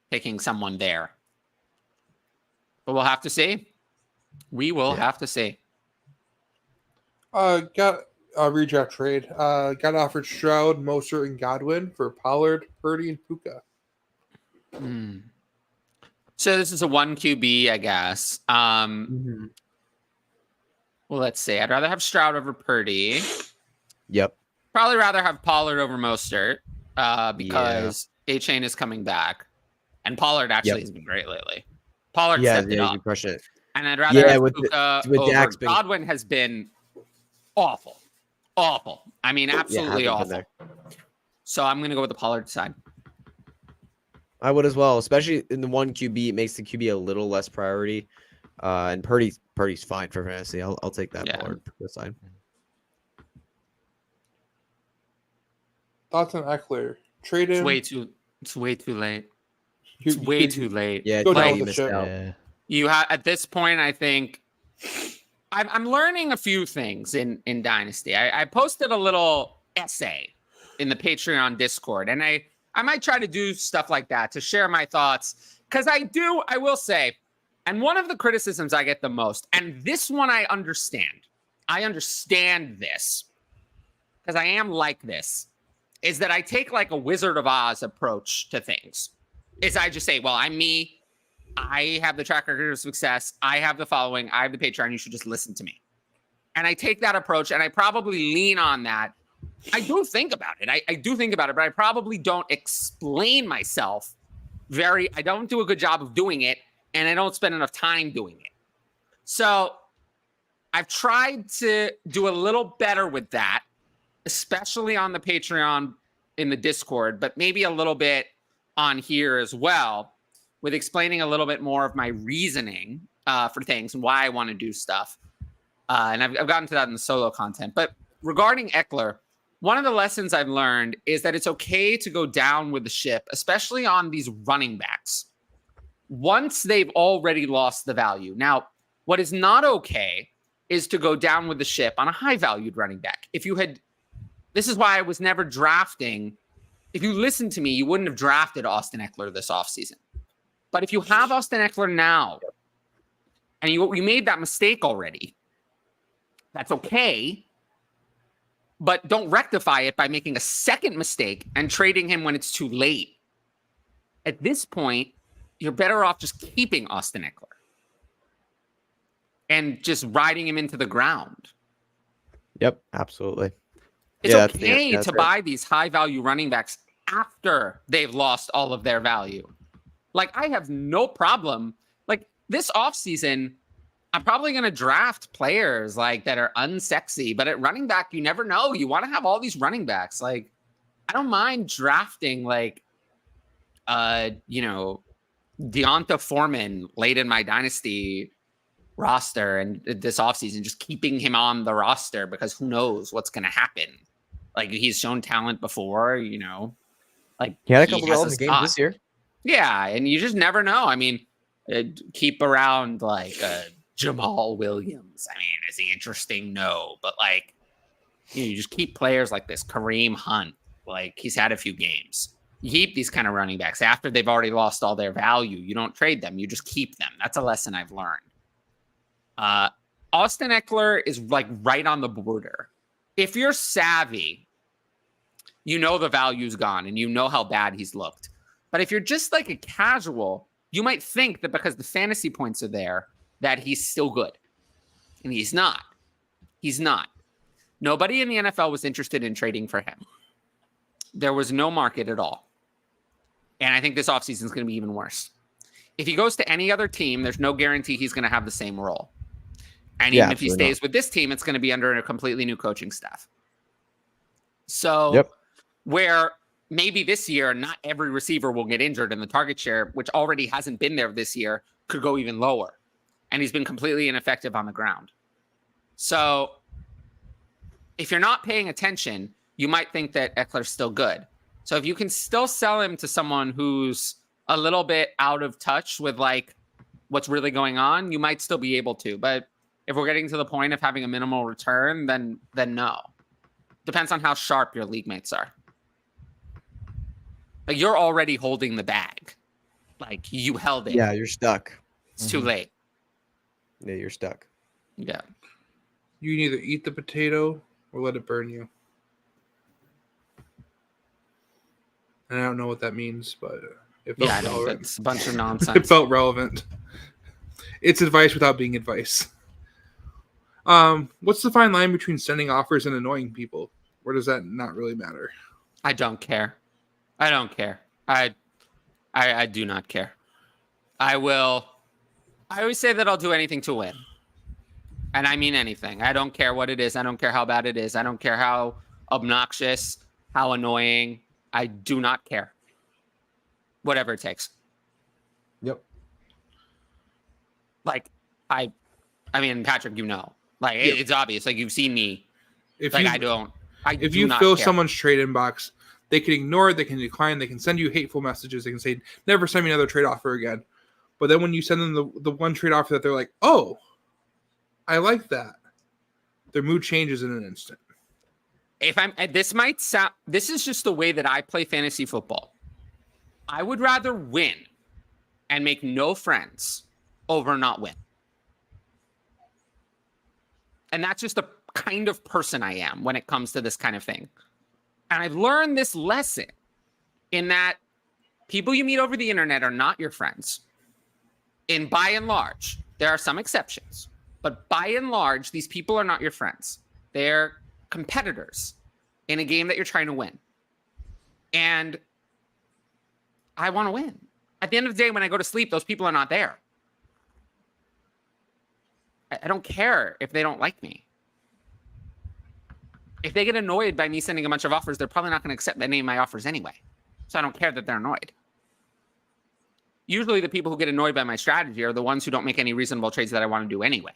picking someone there. But we'll have to see. We will have to see. Got a redraft trade. Got offered Stroud, Mostert, and Godwin for Pollard, Purdy, and Puka. So this is a 1 QB, I guess. Well, let's see. I'd rather have Stroud over Purdy. Yep. Probably rather have Pollard over Mostert because A-Chain is coming back. And Pollard actually has been great lately. Pollard stepped it up. You crush it. And I'd rather have Puka over Dak's Godwin has been awful. Awful. I mean, absolutely awful. So I'm going to go with the Pollard side. I would as well, especially in the 1 QB. It makes the QB a little less priority. And Purdy's fine for fantasy. I'll take that Pollard side. Thoughts on Eckler? Trade him. It's way too late. It's way too late. Yeah, Go down you with the missed ship. out. You have at this point, I think I'm learning a few things in Dynasty. I posted a little essay in the Patreon Discord, and I might try to do stuff like that to share my thoughts because I will say, and one of the criticisms I get the most, and this one I understand this because I am like this, is that I take like a Wizard of Oz approach to things. Is I just say, well, I'm me. I have the track record of success. I have the following. I have the Patreon. You should just listen to me. And I take that approach, and I probably lean on that. I do think about it. I do think about it, but I probably don't explain myself I don't do a good job of doing it, and I don't spend enough time doing it. So I've tried to do a little better with that, especially on the Patreon in the Discord, but maybe a little bit on here as well, with explaining a little bit more of my reasoning for things and why I want to do stuff. And I've gotten to that in the solo content. But regarding Eckler, one of the lessons I've learned is that it's okay to go down with the ship, especially on these running backs, once they've already lost the value. Now, what is not okay is to go down with the ship on a high-valued running back. This is why I was never drafting. If you listened to me, you wouldn't have drafted Austin Eckler this offseason. But if you have Austin Eckler now, and you made that mistake already, that's okay. But don't rectify it by making a second mistake and trading him when it's too late. At this point, you're better off just keeping Austin Eckler and just riding him into the ground. Yep, absolutely. It's okay to buy these high-value running backs after they've lost all of their value. Like, I have no problem. Like, this offseason, I'm probably going to draft players, like, that are unsexy. But at running back, you never know. You want to have all these running backs. Like, I don't mind drafting, like, Deonta Foreman late in my Dynasty roster and this offseason, just keeping him on the roster because who knows what's going to happen. Like, he's shown talent before, like he had a couple relevant games this year. Yeah, and you just never know. I mean, keep around like Jamal Williams. I mean, is he interesting? No, but like, you just keep players like this. Kareem Hunt, like he's had a few games. You keep these kind of running backs after they've already lost all their value. You don't trade them. You just keep them. That's a lesson I've learned. Austin Eckler is like right on the border. If you're savvy, you know the value's gone and you know how bad he's looked. But if you're just like a casual, you might think that because the fantasy points are there, that he's still good. And he's not. He's not. Nobody in the NFL was interested in trading for him. There was no market at all. And I think this offseason is going to be even worse. If he goes to any other team, there's no guarantee he's going to have the same role. And even if he stays with this team, it's going to be under a completely new coaching staff. So where maybe this year, not every receiver will get injured and the target share, which already hasn't been there this year, could go even lower. And he's been completely ineffective on the ground. So if you're not paying attention, you might think that Eckler's still good. So if you can still sell him to someone who's a little bit out of touch with like what's really going on, you might still be able to. But if we're getting to the point of having a minimal return, then no. Depends on how sharp your league mates are. Like, you're already holding the bag. Like you held it. Yeah, you're stuck. It's too late. Yeah, you're stuck. Yeah. You can either eat the potato or let it burn you. And I don't know what that means, but it felt Yeah, I know. relevant. It's a bunch of It nonsense. felt relevant. It's advice without being advice. What's the fine line between sending offers and annoying people? Or does that not really matter? I don't care. I don't care. I do not care. I always say that I'll do anything to win. And I mean anything. I don't care what it is. I don't care how bad it is. I don't care how obnoxious, how annoying. I do not care. Whatever it takes. Yep. Like, I mean, Patrick, you know. Like, Yep. it's obvious. Like, you've seen me. If Like, you, I don't. if do you not fill care. someone's trade inbox, they can ignore it, they can decline, they can send you hateful messages, they can say, never send me another trade offer again. But then when you send them the one trade offer that they're like, oh, I like that, their mood changes in an instant. This is just the way that I play fantasy football. I would rather win and make no friends over not win. And that's just the kind of person I am when it comes to this kind of thing. And I've learned this lesson in that people you meet over the internet are not your friends. And by and large, there are some exceptions, but by and large, these people are not your friends. They're competitors in a game that you're trying to win. And I want to win. At the end of the day, when I go to sleep, those people are not there. I don't care if they don't like me. If they get annoyed by me sending a bunch of offers, they're probably not going to accept any of my offers anyway. So I don't care that they're annoyed. Usually the people who get annoyed by my strategy are the ones who don't make any reasonable trades that I want to do anyway.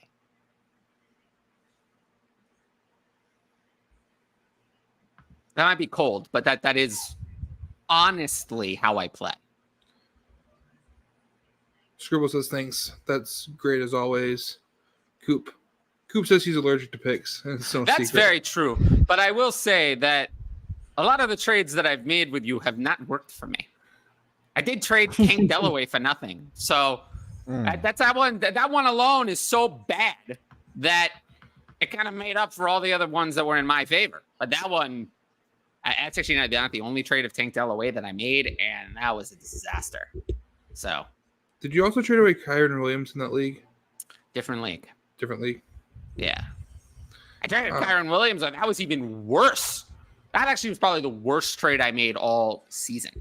That might be cold, but that is honestly how I play. Scribble says thanks. That's great as always. Coop says he's allergic to picks. It's no That's secret. very true. But I will say that a lot of the trades that I've made with you have not worked for me. I did trade King Delaware for nothing. So that one alone is so bad that it kind of made up for all the other ones that were in my favor. But that one, that's actually not the only trade of Tank Delaware that I made, and that was a disaster. So, Did you also trade away Kyron Williams in that league? different league. Different league. Yeah. I traded Kyron Williams, and that was even worse. That actually was probably the worst trade I made all season.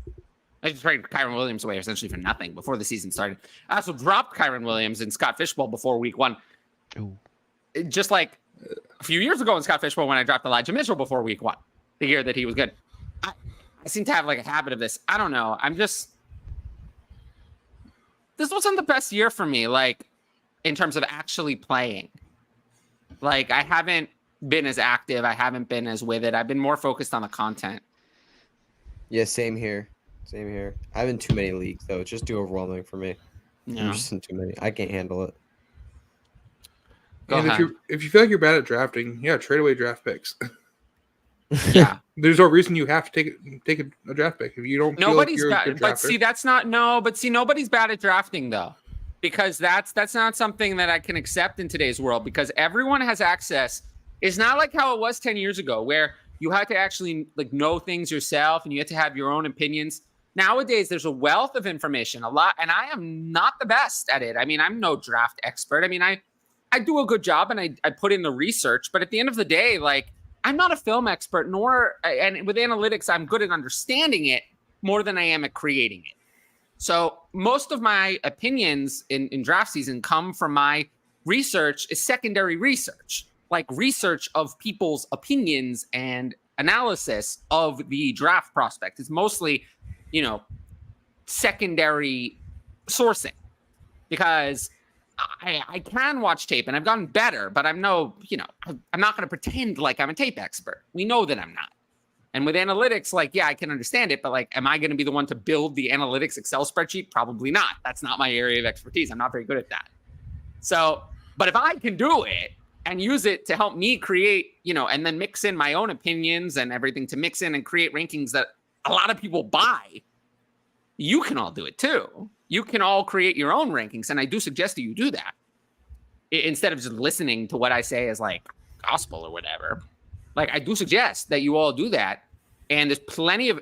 I just traded Kyron Williams away essentially for nothing before the season started. I also dropped Kyron Williams and Scott Fishbowl before week one. Ooh. Just like a few years ago in Scott Fishbowl when I dropped Elijah Mitchell before week one, the year that he was good. I seem to have like a habit of this. I don't know. This wasn't the best year for me, like in terms of actually playing. Like I haven't been as active. I haven't been as with it. I've been more focused on the content. Yeah, same here. Same here. I'm in too many leagues, though. It's just too overwhelming for me. Yeah. I'm just in too many. I can't handle it. Go And ahead. if you feel like you're bad at drafting, yeah, trade away draft picks. Yeah. There's no reason you have to take a draft pick if you don't. Nobody's feel like bad, you're a good but drafter. see, that's not no. But see, nobody's bad at drafting though, because that's not something that I can accept in today's world. Because everyone has access. It's not like how it was 10 years ago, where you had to actually like know things yourself and you had to have your own opinions. Nowadays, there's a wealth of information, a lot, and I am not the best at it. I mean, I'm no draft expert. I mean, I do a good job and I put in the research, but at the end of the day, like I'm not a film expert, and with analytics, I'm good at understanding it more than I am at creating it. So most of my opinions in draft season come from my research is secondary research, like research of people's opinions and analysis of the draft prospect. It's mostly, secondary sourcing because I can watch tape and I've gotten better, but I'm not going to pretend like I'm a tape expert. We know that I'm not. And with analytics, like, yeah, I can understand it, but like, am I going to be the one to build the analytics Excel spreadsheet? Probably not. That's not my area of expertise. I'm not very good at that. So, but if I can do it and use it to help me create, and then mix in my own opinions and everything to mix in and create rankings that a lot of people buy, you can all do it too. You can all create your own rankings. And I do suggest that you do that instead of just listening to what I say as like gospel or whatever. Like, I do suggest that you all do that. And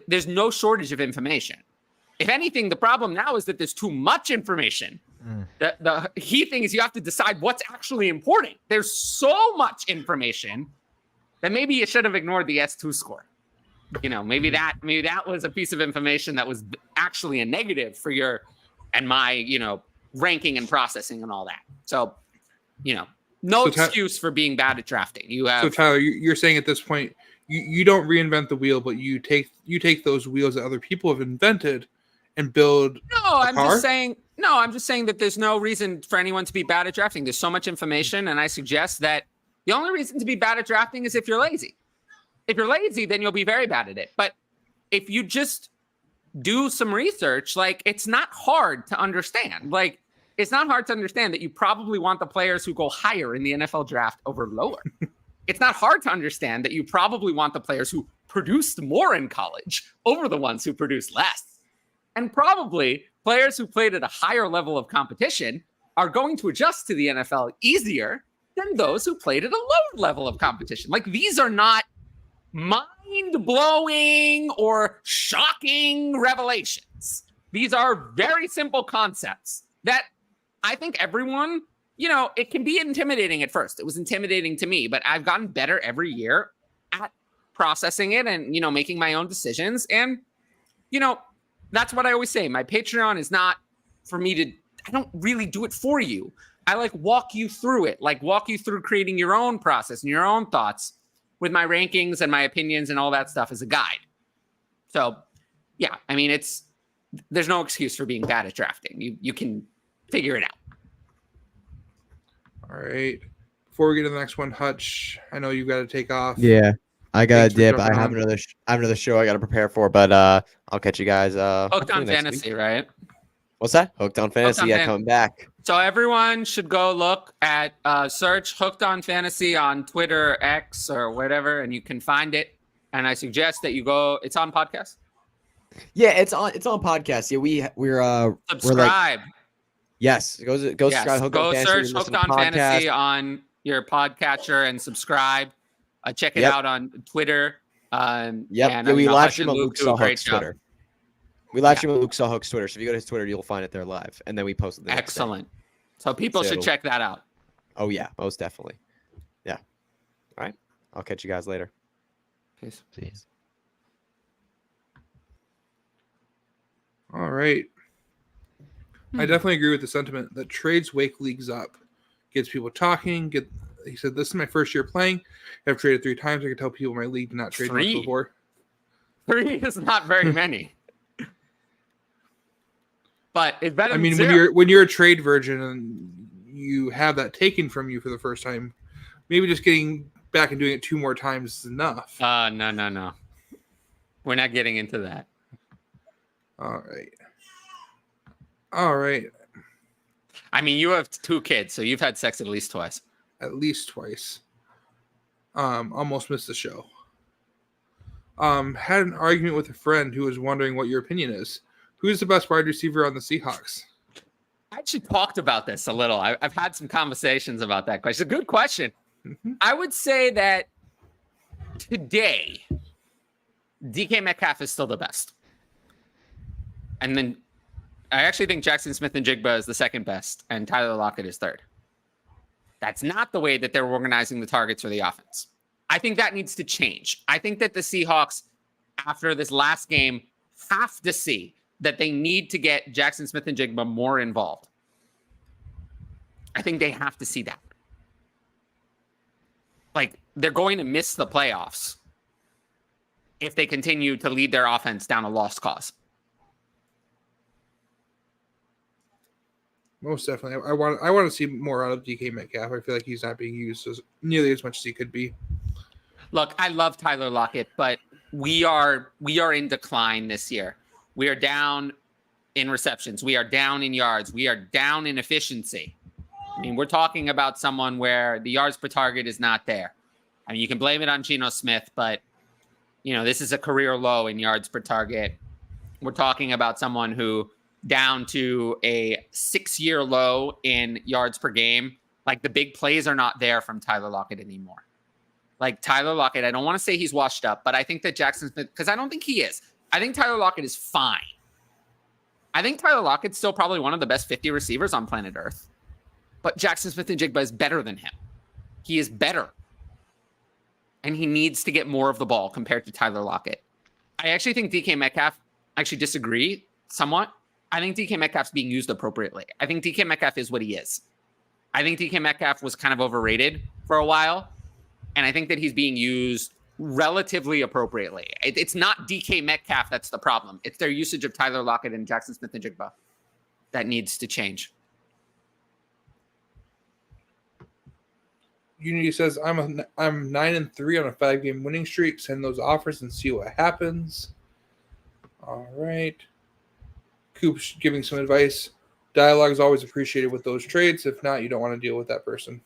there's no shortage of information. If anything, the problem now is that there's too much information. The key thing is you have to decide what's actually important. There's so much information that maybe you should have ignored the S2 score. Maybe that was a piece of information that was actually a negative for your and my, ranking and processing and all that. So, no excuse for being bad at drafting. So Tyler, you're saying at this point, you don't reinvent the wheel, but you take those wheels that other people have invented and build. I'm just saying that there's no reason for anyone to be bad at drafting. There's so much information, and I suggest that the only reason to be bad at drafting is if you're lazy. If you're lazy, then you'll be very bad at it. But if you just do some research, like, it's not hard to understand. Like, it's not hard to understand that you probably want the players who go higher in the NFL draft over lower. It's not hard to understand that you probably want the players who produced more in college over the ones who produced less. And probably players who played at a higher level of competition are going to adjust to the NFL easier than those who played at a lower level of competition. Like, these are not mind-blowing or shocking revelations. These are very simple concepts that I think everyone, it can be intimidating at first. It was intimidating to me, but I've gotten better every year at processing it and, making my own decisions. And, that's what I always say. My Patreon is not for me I don't really do it for you. I walk you through it, walk you through creating your own process and your own thoughts with my rankings and my opinions and all that stuff as a guide. So, yeah, I mean, there's no excuse for being bad at drafting. You can figure it out. All right. Before we get to the next one, Hutch, I know you've got to take off. Yeah, I got Thanks a for dip. I jumping have on. another show I got to prepare for, but I'll catch you guys. Hooked hopefully on next Fantasy, week. right? What's that? Hooked on Fantasy. Coming back. So everyone should go look at search Hooked on Fantasy on Twitter, X, or whatever, and you can find it. And I suggest that you go. It's on podcast. Yeah, it's on podcast. Yeah, we're Subscribe. Yes, go subscribe. Hooked go on Fantasy, search listen Hooked to on podcast. Fantasy on your podcatcher and subscribe. Check it out on Twitter. Yep. And, We live Hutch stream and on Luke Luke do a great Sawhook's job. Twitter. We live stream on Luke Sawhook's Twitter. So if you go to his Twitter, you'll find it there live, and then we post it. The next day. Excellent. So people should check that out. Oh yeah, most definitely. Yeah. All right. I'll catch you guys later. Peace. See you. All right. I definitely agree with the sentiment that trades wake leagues up, gets people talking. He said, "This is my first year playing. I've traded 3 times. I can tell people in my league did not trade much 3? before." 3 is not very many. But it's better than I mean, 0. when you're a trade virgin and you have that taken from you for the first time, maybe just getting back and doing it 2 more times is enough. No. We're not getting into that. All right. I mean, you have 2 kids, so you've had sex at least twice. At least twice. Almost missed the show. Had an argument with a friend who was wondering what your opinion is. Who's the best wide receiver on the Seahawks? I actually talked about this a little. I've had some conversations about that question. It's a good question. Mm-hmm. I would say that today, DK Metcalf is still the best. And then I actually think Jackson Smith-Njigba is the second best, and Tyler Lockett is third. That's not the way that they're organizing the targets for the offense. I think that needs to change. I think that the Seahawks, after this last game, have to see that they need to get Jackson Smith-Njigba more involved. I think they have to see that. Like, they're going to miss the playoffs if they continue to lead their offense down a lost cause. Most definitely. I want to see more out of DK Metcalf. I feel like he's not being used nearly as much as he could be. Look, I love Tyler Lockett, but we are in decline this year. We are down in receptions. We are down in yards. We are down in efficiency. I mean, we're talking about someone where the yards per target is not there. I mean, you can blame it on Geno Smith, but, this is a career low in yards per target. we're talking about someone who down to a 6-year low in yards per game. Like the big plays are not there from Tyler Lockett anymore. Like Tyler Lockett, I don't want to say he's washed up, but I think that Jackson Smith, because I don't think he is. I think Tyler Lockett is fine. I think Tyler Lockett's still probably one of the best 50 receivers on planet Earth. But Jackson Smith-Njigba is better than him. He is better. And he needs to get more of the ball compared to Tyler Lockett. I actually think DK Metcalf, I actually disagree somewhat. I think DK Metcalf's being used appropriately. I think DK Metcalf is what he is. I think DK Metcalf was kind of overrated for a while. And I think that he's being used relatively appropriately. It's not DK Metcalf that's the problem. It's their usage of Tyler Lockett and Jackson Smith-Njigba that needs to change. Unity says, I'm 9-3 on a 5-game winning streak. Send those offers and see what happens. All right. Coop's giving some advice. Dialogue is always appreciated with those trades. If not, you don't want to deal with that person.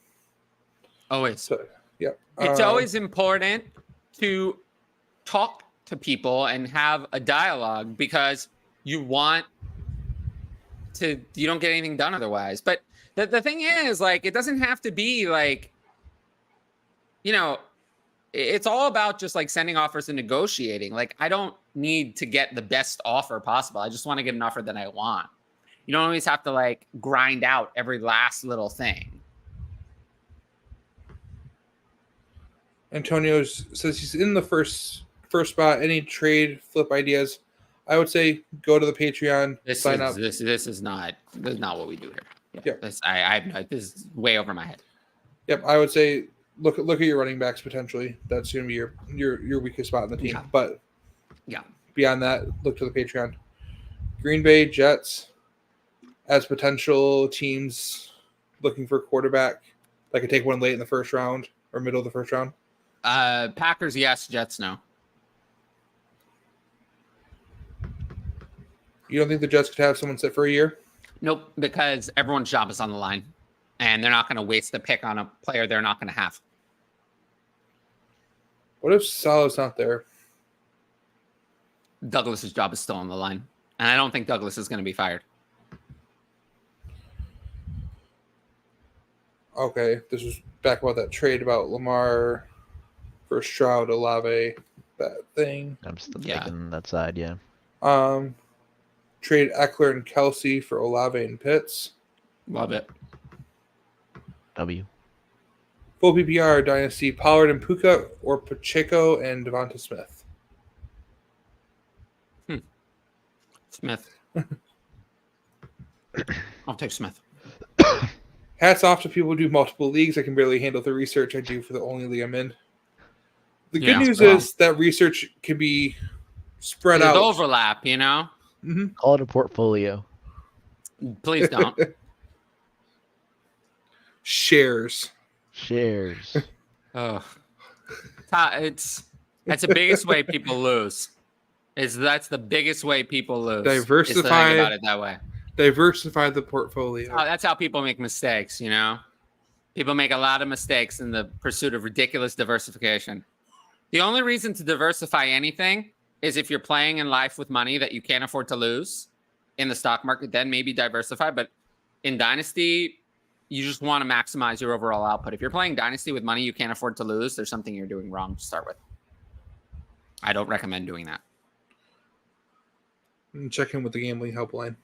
Always. So, yeah. It's always important to talk to people and have a dialogue because you don't get anything done otherwise. But the thing is, like, it doesn't have to be like, it's all about just like sending offers and negotiating. Like, I don't need to get the best offer possible. I just want to get an offer that I want. You don't always have to like grind out every last little thing. Antonio says he's in the first spot. Any trade flip ideas? I would say go to the Patreon. Sign up. This is not what we do here. Yep. This is way over my head. Yep. I would say look at your running backs potentially. That's going to be your weakest spot in the team. Yeah. But yeah, beyond that, look to the Patreon. Green Bay Jets as potential teams looking for a quarterback that could take one late in the first round or middle of the first round. Packers, yes. Jets, no. You don't think the Jets could have someone sit for a year? Nope, because everyone's job is on the line, and they're not going to waste the pick on a player they're not going to have. What if Salah's not there? Douglas's job is still on the line, and I don't think Douglas is going to be fired. Okay, this was back about that trade about Lamar for Stroud, Olave, that thing. I'm still taking that side, yeah. Trade Eckler and Kelsey for Olave and Pitts. Love it. W. Full PPR Dynasty, Pollard and Puka or Pacheco and Devonta Smith. Smith. I'll take Smith. Hats off to people who do multiple leagues. I can barely handle the research I do for the only league I'm in. The good news is that research can be spread out. Overlap, Mm-hmm. Call it a portfolio. Please don't. Shares. Oh, that's the biggest way people lose. That's the biggest way people lose. Diversify. Is to think about it that way. Diversify the portfolio. That's how people make mistakes. People make a lot of mistakes in the pursuit of ridiculous diversification. The only reason to diversify anything is if you're playing in life with money that you can't afford to lose in the stock market, then maybe diversify. But in Dynasty, you just want to maximize your overall output. If you're playing Dynasty with money you can't afford to lose, there's something you're doing wrong to start with. I don't recommend doing that. Check in with the gambling helpline.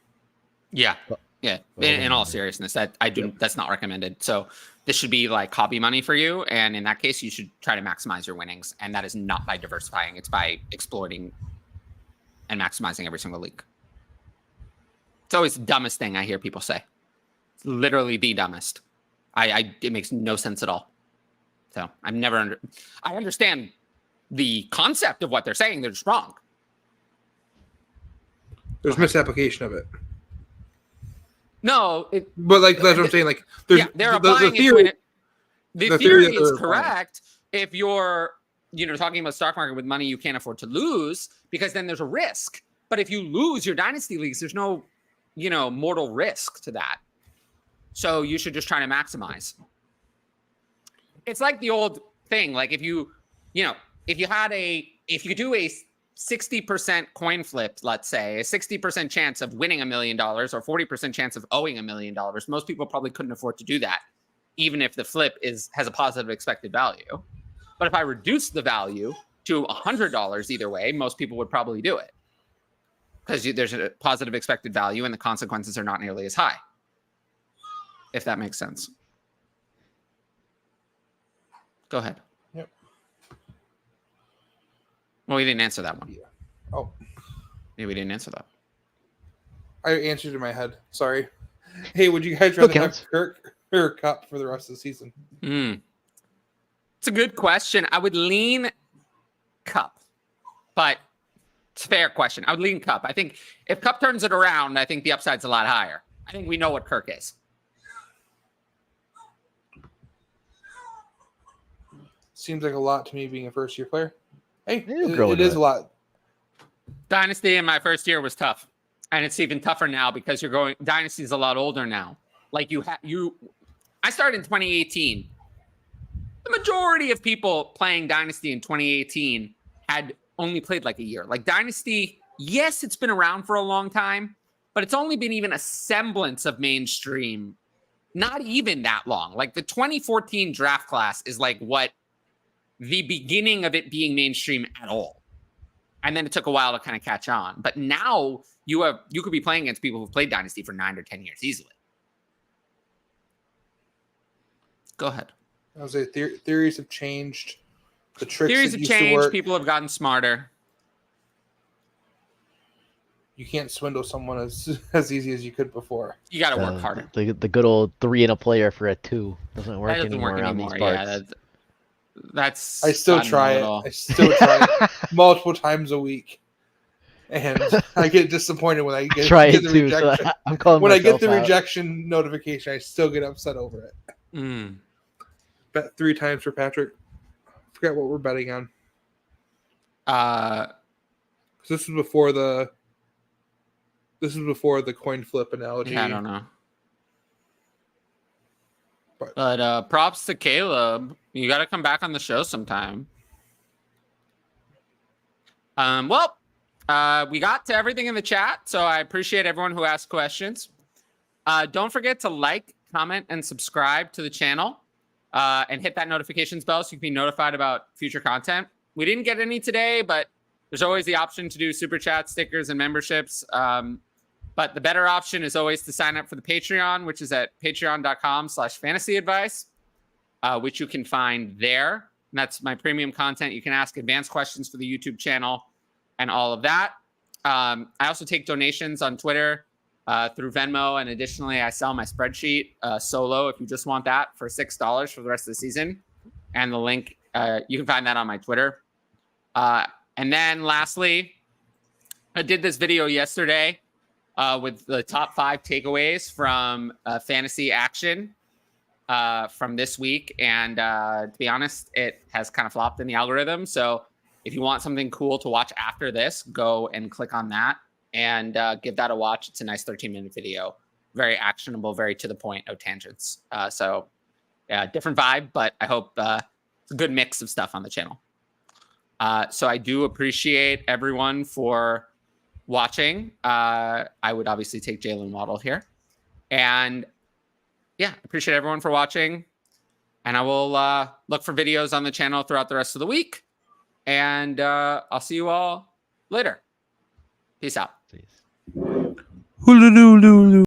Yeah. Yeah. In all seriousness, that's not recommended. So this should be like hobby money for you. And in that case, you should try to maximize your winnings. And that is not by diversifying. It's by exploiting and maximizing every single league. It's always the dumbest thing I hear people say. It's literally the dumbest. It makes no sense at all. So I understand the concept of what they're saying. They're just wrong. There's misapplication of it. No, but like that's what I'm saying. Like, they're applying the theory. The theory is correct if you're, talking about stock market with money you can't afford to lose, because then there's a risk. But if you lose your dynasty leagues, there's no, mortal risk to that. So you should just try to maximize. It's like the old thing. Like if you do a 60% coin flip, let's say, a 60% chance of winning $1 million or 40% chance of owing $1 million, most people probably couldn't afford to do that, even if the flip has a positive expected value. But if I reduce the value to $100 either way, most people would probably do it because there's a positive expected value and the consequences are not nearly as high, if that makes sense. Go ahead. Yep. Well, we didn't answer that one. Yeah. Oh. Yeah, we didn't answer that. I answered in my head. Sorry. Hey, would you guys rather have counts. Kirk or Cup for the rest of the season? It's a good question. I would lean Cup, but it's a fair question. I would lean Cup. I think if Cup turns it around, I think the upside's a lot higher. I think we know what Kirk is. Seems like a lot to me being a first-year player. Hey, grow it into is it. a lot. Dynasty in my first year was tough, and it's even tougher now because you're going. Dynasty is a lot older now. Like I started in 2018. The majority of people playing Dynasty in 2018 had only played like a year. Like Dynasty, yes, it's been around for a long time, but it's only been even a semblance of mainstream. Not even that long. Like the 2014 draft class is like what the beginning of it being mainstream at all. And then it took a while to kind of catch on. But now you could be playing against people who've played Dynasty for 9 or 10 years easily. Go ahead. I was say theories have changed. The tricks Theories that have used to changed. work, People have gotten smarter. you can't swindle someone as easy as you could before. You got to work harder. The good old 3 and a player for a 2 doesn't work That doesn't anymore work around anymore. these Yeah, parts. that's. I still gotten a try it. little- I still try it multiple times a week, and I get disappointed when I get, Try get it the too. So rejection. I'm calling When I get myself the out. rejection notification, I still get upset over it. Bet 3 times for Patrick. Forget what we're betting on. 'Cause this was before the coin flip analogy. Yeah, I don't know. But- But props to Caleb. You got to come back on the show sometime. We got to everything in the chat, so I appreciate everyone who asked questions. Don't forget to like, comment, and subscribe to the channel, and hit that notifications bell so you can be notified about future content. We didn't get any today, but there's always the option to do super chat, stickers, and memberships. But the better option is always to sign up for the Patreon, which is at patreon.com/fantasyadvice, which you can find there. And that's my premium content. You can ask advanced questions for the YouTube channel and all of that. I also take donations on Twitter through Venmo. And additionally, I sell my spreadsheet solo if you just want that for $6 for the rest of the season. And the link, you can find that on my Twitter. And then lastly, I did this video yesterday with the top 5 takeaways from fantasy action from this week. And to be honest, it has kind of flopped in the algorithm. So if you want something cool to watch after this, go and click on that and give that a watch. It's a nice 13-minute video. Very actionable, very to the point, no tangents. So yeah, different vibe, but I hope it's a good mix of stuff on the channel. So I do appreciate everyone for watching. I would obviously take Jalen Waddle here. And yeah, appreciate everyone for watching. And I will look for videos on the channel throughout the rest of the week. And I'll see you all later. Peace out. Jeez.